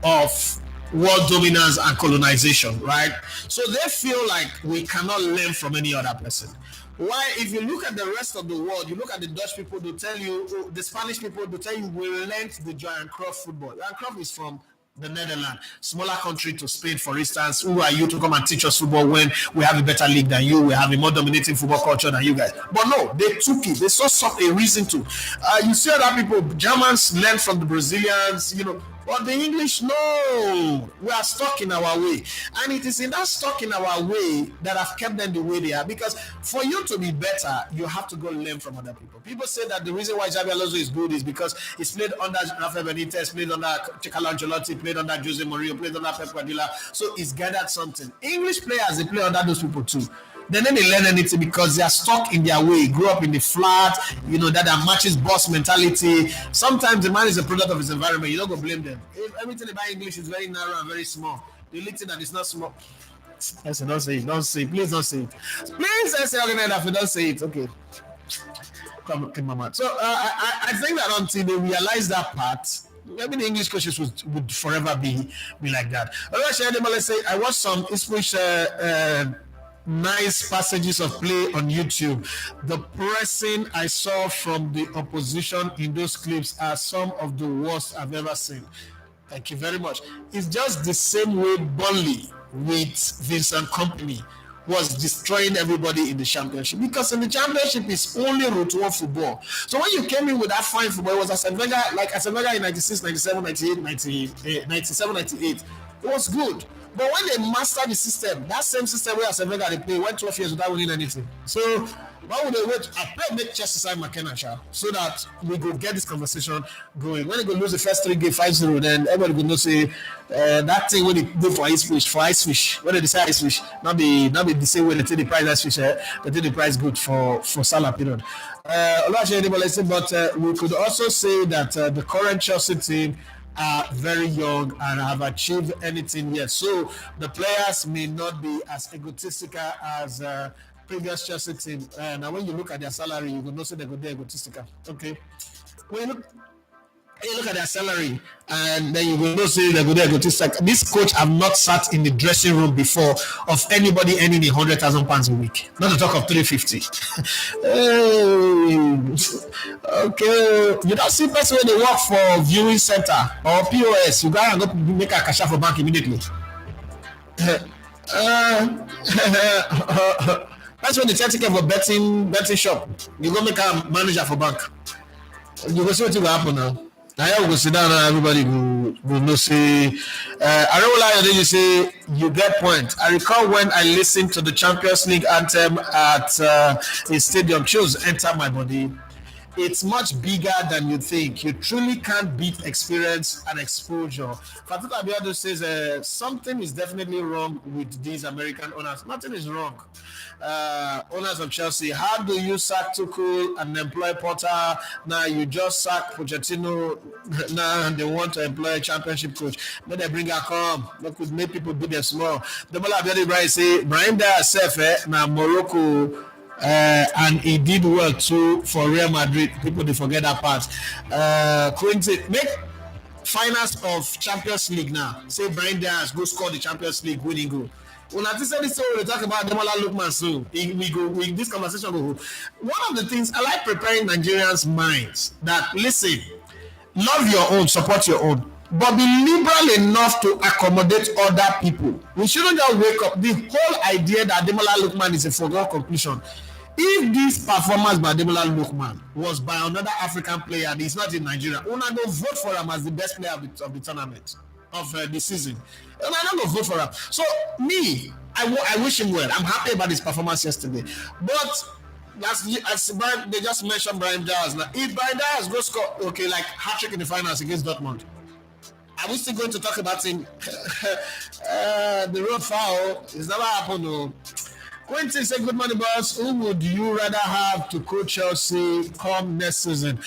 of world dominance and colonization, right? So they feel like we cannot learn from any other person. Why, if you look at the rest of the world, you look at the Dutch people, they'll tell you, the Spanish people, they'll tell you, we learned the Johan Cruyff football. Johan Cruyff is from the Netherlands, smaller country to Spain, for instance. Who are you to come and teach us football when we have a better league than you? We have a more dominating football culture than you guys. But no, they took it. They saw a reason to. You see other people, Germans learn from the Brazilians, you know. But the English, no, we are stuck in our way. And it is in that stuck in our way that have kept them the way they are. Because for you to be better, you have to go learn from other people. People say that the reason why Xabi Alonso is good is because he's played under Rafael Benitez, played under Carlo Ancelotti, played under Jose Mourinho, played under Pep Guardiola. So he's gathered something. English players, they play under those people too. Then they learn anything because they are stuck in their way, grew up in the flat, you know, that matches boss mentality. Sometimes the man is a product of his environment. You don't go blame them. If everything about English is very narrow and very small, the only thing that is not small. Yes, don't say it. Don't say it. Please don't say it. Please, I say if you don't say it. Okay. Come, Mama. So I think that until they realize that part, maybe the English coaches would forever be like that. Ademola say I watched some English nice passages of play on YouTube. The pressing I saw from the opposition in those clips are some of the worst I've ever seen. Thank you very much. It's just the same way Burnley with Vincent Kompany was destroying everybody in the championship, because in the championship it's only route one football. So when you came in with that fine football, it was Arsene Wenger, like Arsene Wenger in 96, 97, 98, 97, 98. It was good. But when they mastered the system, that same system where Arsene Wenger they play, went 12 years without winning anything. So why would they wait? I pray make Chelsea sign McKenna, so that we could get this conversation going. When they go lose the first 3 games 5-0, then everybody will know say that thing when they go for ice fish. When they decide ice fish, not be the same way they take the price ice fish. They take the price good for Salah period. But we could also say that the current Chelsea team are very young and have achieved anything yet. So the players may not be as egotistical as previous Chelsea team. Now when you look at their salary, you will know say they go there egotistical. Okay. When you look at their salary, and then you will know say they go there egotistical. This coach have not sat in the dressing room before of anybody earning £100,000 a week. Not to talk of 350. Okay. You don't see person when they work for viewing center or POS. You gotta go make a cash out for bank immediately. That's when they tell ticket for betting shop. You go make a manager for bank. You go see what will happen now. Now you go sit down and everybody will know say I don't lie, then you say you get point. I recall when I listened to the Champions League anthem at a stadium, chills enter my body. It's much bigger than you think. You truly can't beat experience and exposure. Fatita Abiado says something is definitely wrong with these American owners. Nothing is wrong. Owners of Chelsea, how do you sack Tuchel and employ Potter? Now you just sack Pochettino. Now they want to employ a championship coach. Then they bring her come. That could make people beat them small. Ademola Abiado say Brahim Diaz self now Morocco. And he did well too for Real Madrid. People they forget that part. Quincy, make finals of Champions League now. Say Brahim Diaz go score the Champions League winning goal. When I say this, we talk about Ademola Lookman soon. We this conversation will go. One of the things I like preparing Nigerians' minds that listen, love your own, support your own, but be liberal enough to accommodate other people. We shouldn't just wake up. The whole idea that Ademola Lookman is a foregone conclusion. If this performance by Ademola Lookman was by another African player and he's not in Nigeria, una go vote for him as the best player of the tournament of the season. And I don't go vote for him. So me, I wish him well. I'm happy about his performance yesterday. But as they just mentioned Brahim Diaz. Now, if Brahim Diaz goes score, okay, like hat-trick in the finals against Dortmund, are we still going to talk about him? The road foul is never happened. No. Quentin said, good morning, boss. Who would you rather have to coach Chelsea come next season?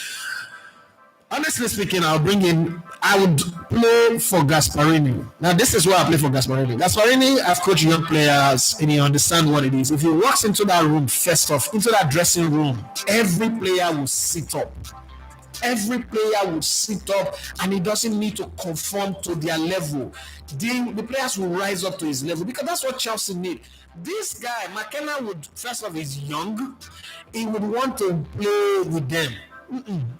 Honestly speaking, I would play for Gasparini. Now, this is where I play for Gasparini. Gasparini, I've coached young players and he understands what it is. If he walks into that room, first off, into that dressing room, every player will sit up. Every player would sit up and he doesn't need to conform to their level. The players will rise up to his level because that's what Chelsea need. This guy, McKenna, would, first of all, he's young. He would want to play with them.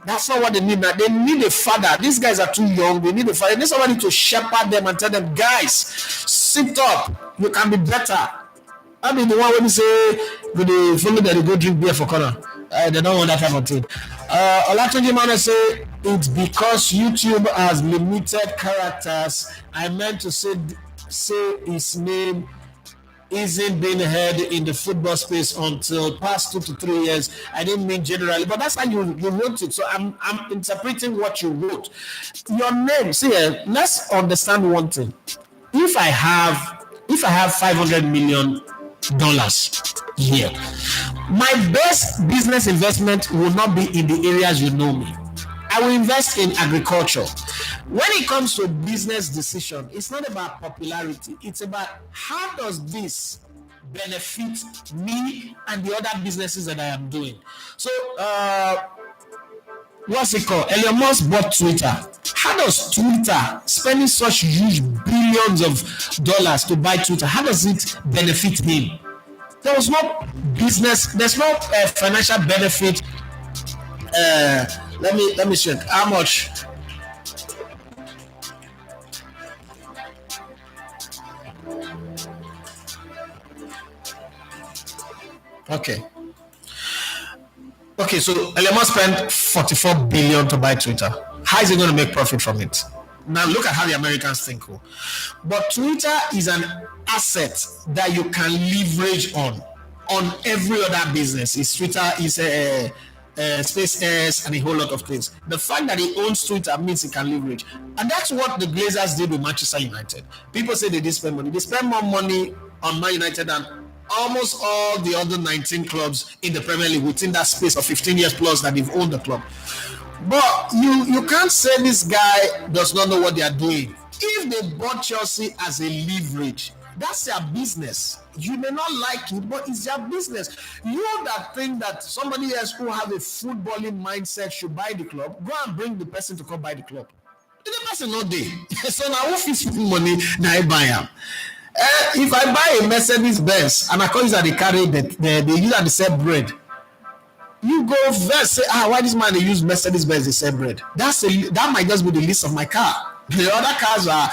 That's not what they need now. They need a father. These guys are too young. They need a father. They need somebody to shepherd them and tell them, guys, sit up. You can be better. I mean, the one when you say, they follow that they go drink beer for corner. They don't want that type of thing. Olatunji Mane say it's because YouTube has limited characters. I meant to say his name isn't being heard in the football space until past 2 to 3 years. I didn't mean generally, but that's how you wrote it. So I'm interpreting what you wrote. Your name. See, let's understand one thing. If I have $500 million here, my best business investment will not be in the areas you know me. I will invest in agriculture. When it comes to business decision, it's not about popularity. It's about how does this benefit me and the other businesses that I am doing. So, what's it called? Elon Musk bought Twitter. How does Twitter, spending such huge billions of dollars to buy Twitter, how does it benefit him? There was no business, there's no financial benefit. Let me check how much. Okay, so Elon Musk spent $44 billion to buy Twitter. How is he going to make profit from it? Now look at how the Americans think. But Twitter is an asset that you can leverage on every other business. Twitter is SpaceX and a whole lot of things. The fact that he owns Twitter means he can leverage. And that's what the Glazers did with Manchester United. People say they did spend money. They spend more money on Man United than almost all the other 19 clubs in the Premier League within that space of 15 years plus that they've owned the club. But you can't say this guy does not know what they are doing. If they bought Chelsea as a leverage, that's their business. You may not like it, but it's their business. You that think that somebody else who have a footballing mindset should buy the club, go and bring the person to come buy the club. The person not there. So now who fits money, now I buy them. If I buy a Mercedes Benz and I call you that they carry they use that they sell bread, you go first say, why this man they use Mercedes Benz they sell bread? That might just be the list of my car. The other cars are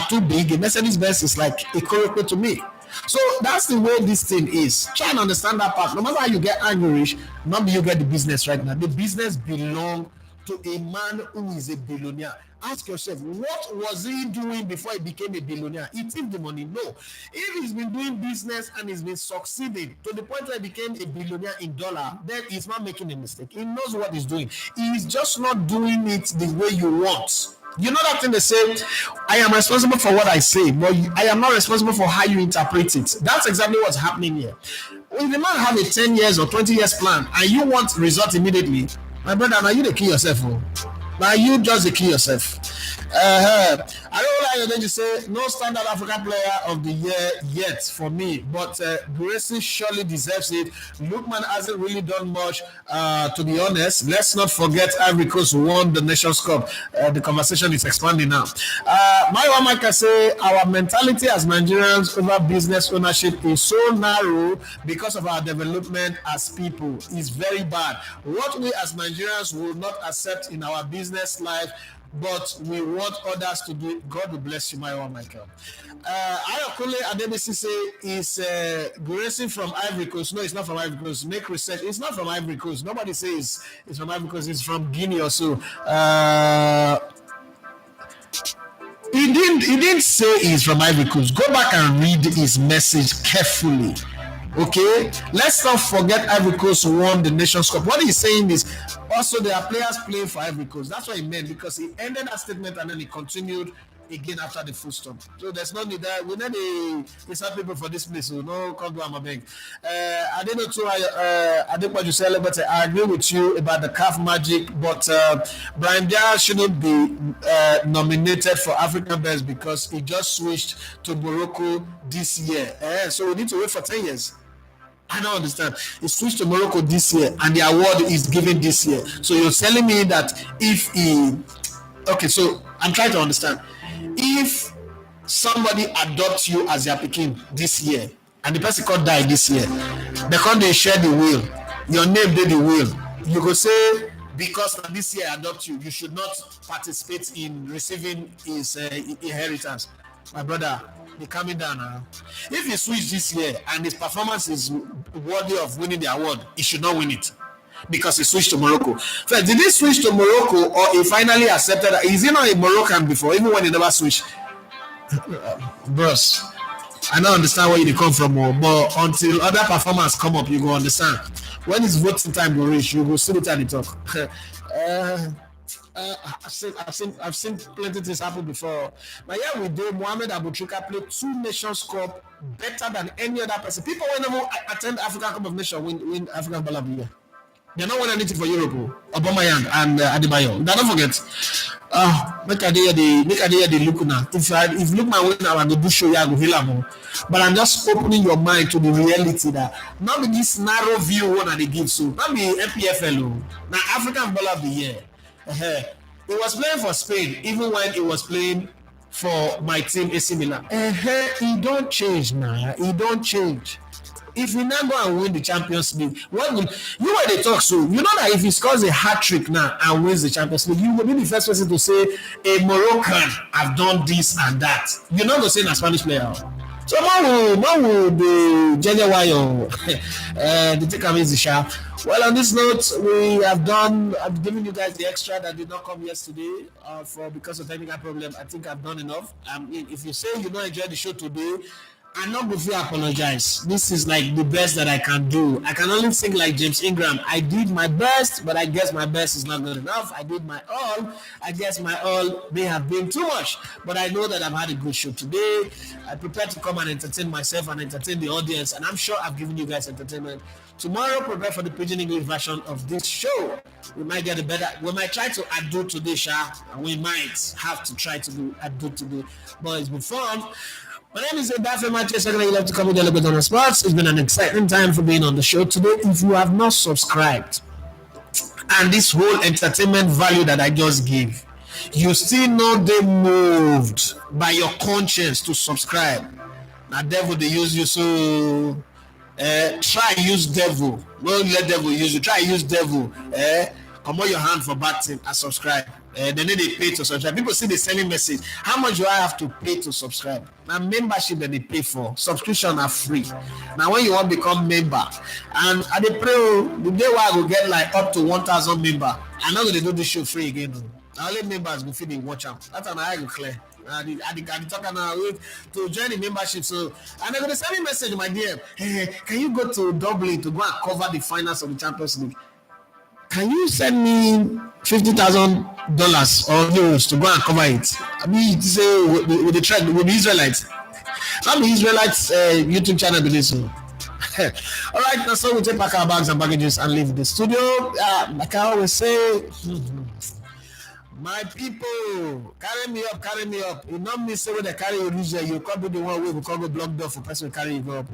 too big. A Mercedes Benz is like a Corolla to me. So that's the way this thing is. Try and understand that part. No matter how you get angry, maybe you get the business right now. The business belongs to a man who is a billionaire. Ask yourself, what was he doing before he became a billionaire? He took the money? No. If he's been doing business and he's been succeeding to the point where he became a billionaire in dollar, then he's not making a mistake. He knows what he's doing. He's just not doing it the way you want. You know that thing they say, I am responsible for what I say, but I am not responsible for how you interpret it. That's exactly what's happening here. If the man have a 10 years or 20 years plan and you want results immediately, my brother, now you the kill yourself. Now you just the kill yourself. I don't like to say no standard African player of the year yet for me, but Gracie surely deserves it. Lookman hasn't really done much, to be honest. Let's not forget Ivory Coast won the Nations Cup. The conversation is expanding now. My one might say our mentality as Nigerians over business ownership is so narrow because of our development as people is very bad. What we as Nigerians will not accept in our business life, but we want others to do it. God will bless you, my one Michael. Ayokule Adebisi is Gracie from Ivory Coast. No, it's not from Ivory Coast. Make research. It's not from Ivory Coast. Nobody says it's from Ivory Coast. It's from Guinea or so. He didn't say he's from Ivory Coast. Go back and read his message carefully. Okay, let's not forget Ivory Coast won the Nations Cup. What he's saying is also there are players playing for Ivory Coast. That's what he meant, because he ended that statement and then he continued again after the full stop. So there's no need that we need the some people for this place. So no, come to my bank. I didn't know too. I didn't want to say, but I agree with you about the calf magic. But Brian Diaz shouldn't be nominated for African Best because he just switched to Morocco this year. So we need to wait for 10 years. I don't understand. He switched to Morocco this year and the award is given this year. So you're telling me that if he... Okay, so I'm trying to understand. If somebody adopts you as their pikin this year and the person could die this year, because they share the will, your name did the will, you could say because this year adopt you, you should not participate in receiving his inheritance. My brother, be coming down now. If he switch this year and his performance is worthy of winning the award, he should not win it because he switched to Morocco. First, did he switch to Morocco or he finally accepted that? Is he not a Moroccan before, even when he never switched? Bros, I don't understand where you come from, but until other performers come up, you go understand. When it's voting time will reach, you go sit it and talk. I've seen plenty things happen before. But yeah, we do. Mohamed Abutrika played 2 Nations Cup better than any other person. People whenever attend African Cup of Nations win African Ball of the Year. They're not winning anything for Europe. Aubameyang and Ademola. Don't forget. Make a day the Lookman. If Lookman win, I will do show you. I will heal him. But I'm just opening your mind to the reality that not be this narrow view one they give. So not be MPFL. Now African Ball of the Year. He was playing for Spain even when he was playing for my team AC Milan. He don't change now. He don't change. If he now go and win the Champions League, what will you when they talk so? You know that if he scores a hat-trick now and wins the Champions League, you will be the first person to say a Moroccan have done this and that. You're not going to say a Spanish player. So man will be genuine. The take away the sharp. Well, on this note, I've given you guys the extra that did not come yesterday because of technical problem. I think I've done enough. If you say you don't enjoy the show today, I'm not going to apologize. This is like the best that I can do. I can only sing like James Ingram. I did my best, but I guess my best is not good enough. I did my all. I guess my all may have been too much, but I know that I've had a good show today. I prepared to come and entertain myself and entertain the audience, and I'm sure I've given you guys entertainment. Tomorrow, prepare for the Pidgin English version of this show. We might get we might try to do today, Sha. We might have to try to do today, but it's been fun. My name is Dafe Manchester. You love to come with a little bit on the spots. It's been an exciting time for being on the show today. If you have not subscribed, and this whole entertainment value that I just gave, you still not they moved by your conscience to subscribe. Now devil they use you, so try use devil. Don't let devil use you. Try use devil. Come on your hand for bad thing and subscribe. Then they pay to subscribe. People see the selling message. How much do I have to pay to subscribe? Now membership that they pay for. Subscription are free. Now when you want to become member, and at the pray the day where I will get like up to 1,000 member, I know they do this show free again. Now only members go feed the watch out. That's an eye go clear. I talk now to join the membership. So and they're gonna send me a message in my DM. Hey, can you go to Dublin to go and cover the finals of the Champions League? Can you send me $50,000 or euros to go and cover it? I mean, say with the trend with the Israelites. Not the Israelites YouTube channel do this. All right, now so we take back our bags and baggages and leave the studio. Like I always say, my people, carry me up, carry me up. You not me say when they carry you reach there, you can't be the one way we can't go block door for person carry you go up.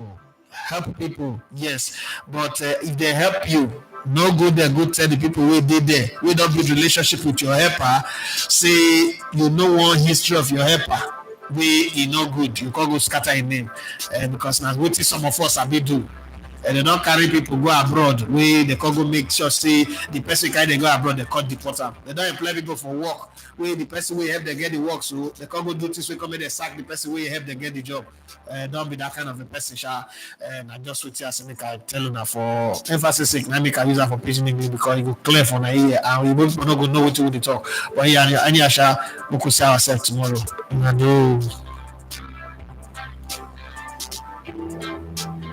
Help people, yes, but if they help you, no good there, go tell the people where they there. We don't build relationship with your helper. Say you know one history of your helper. We is not good. You can't go scatter a name, because now what some of us have been do. And they don't carry people go abroad. We they can't go make sure say the person carry they go abroad they can't deport them. They don't employ people for work. Where the person will help them get the work, so they can't go do this. We come in they sack the person will help them get the job. Don't be that kind of a person, sha. And I just with you as I tell you now for emphasis sake. Now make I use that for preaching English because it go clear for now here, and we both not go know what to talk. But yeah, any sha we could see ourselves tomorrow.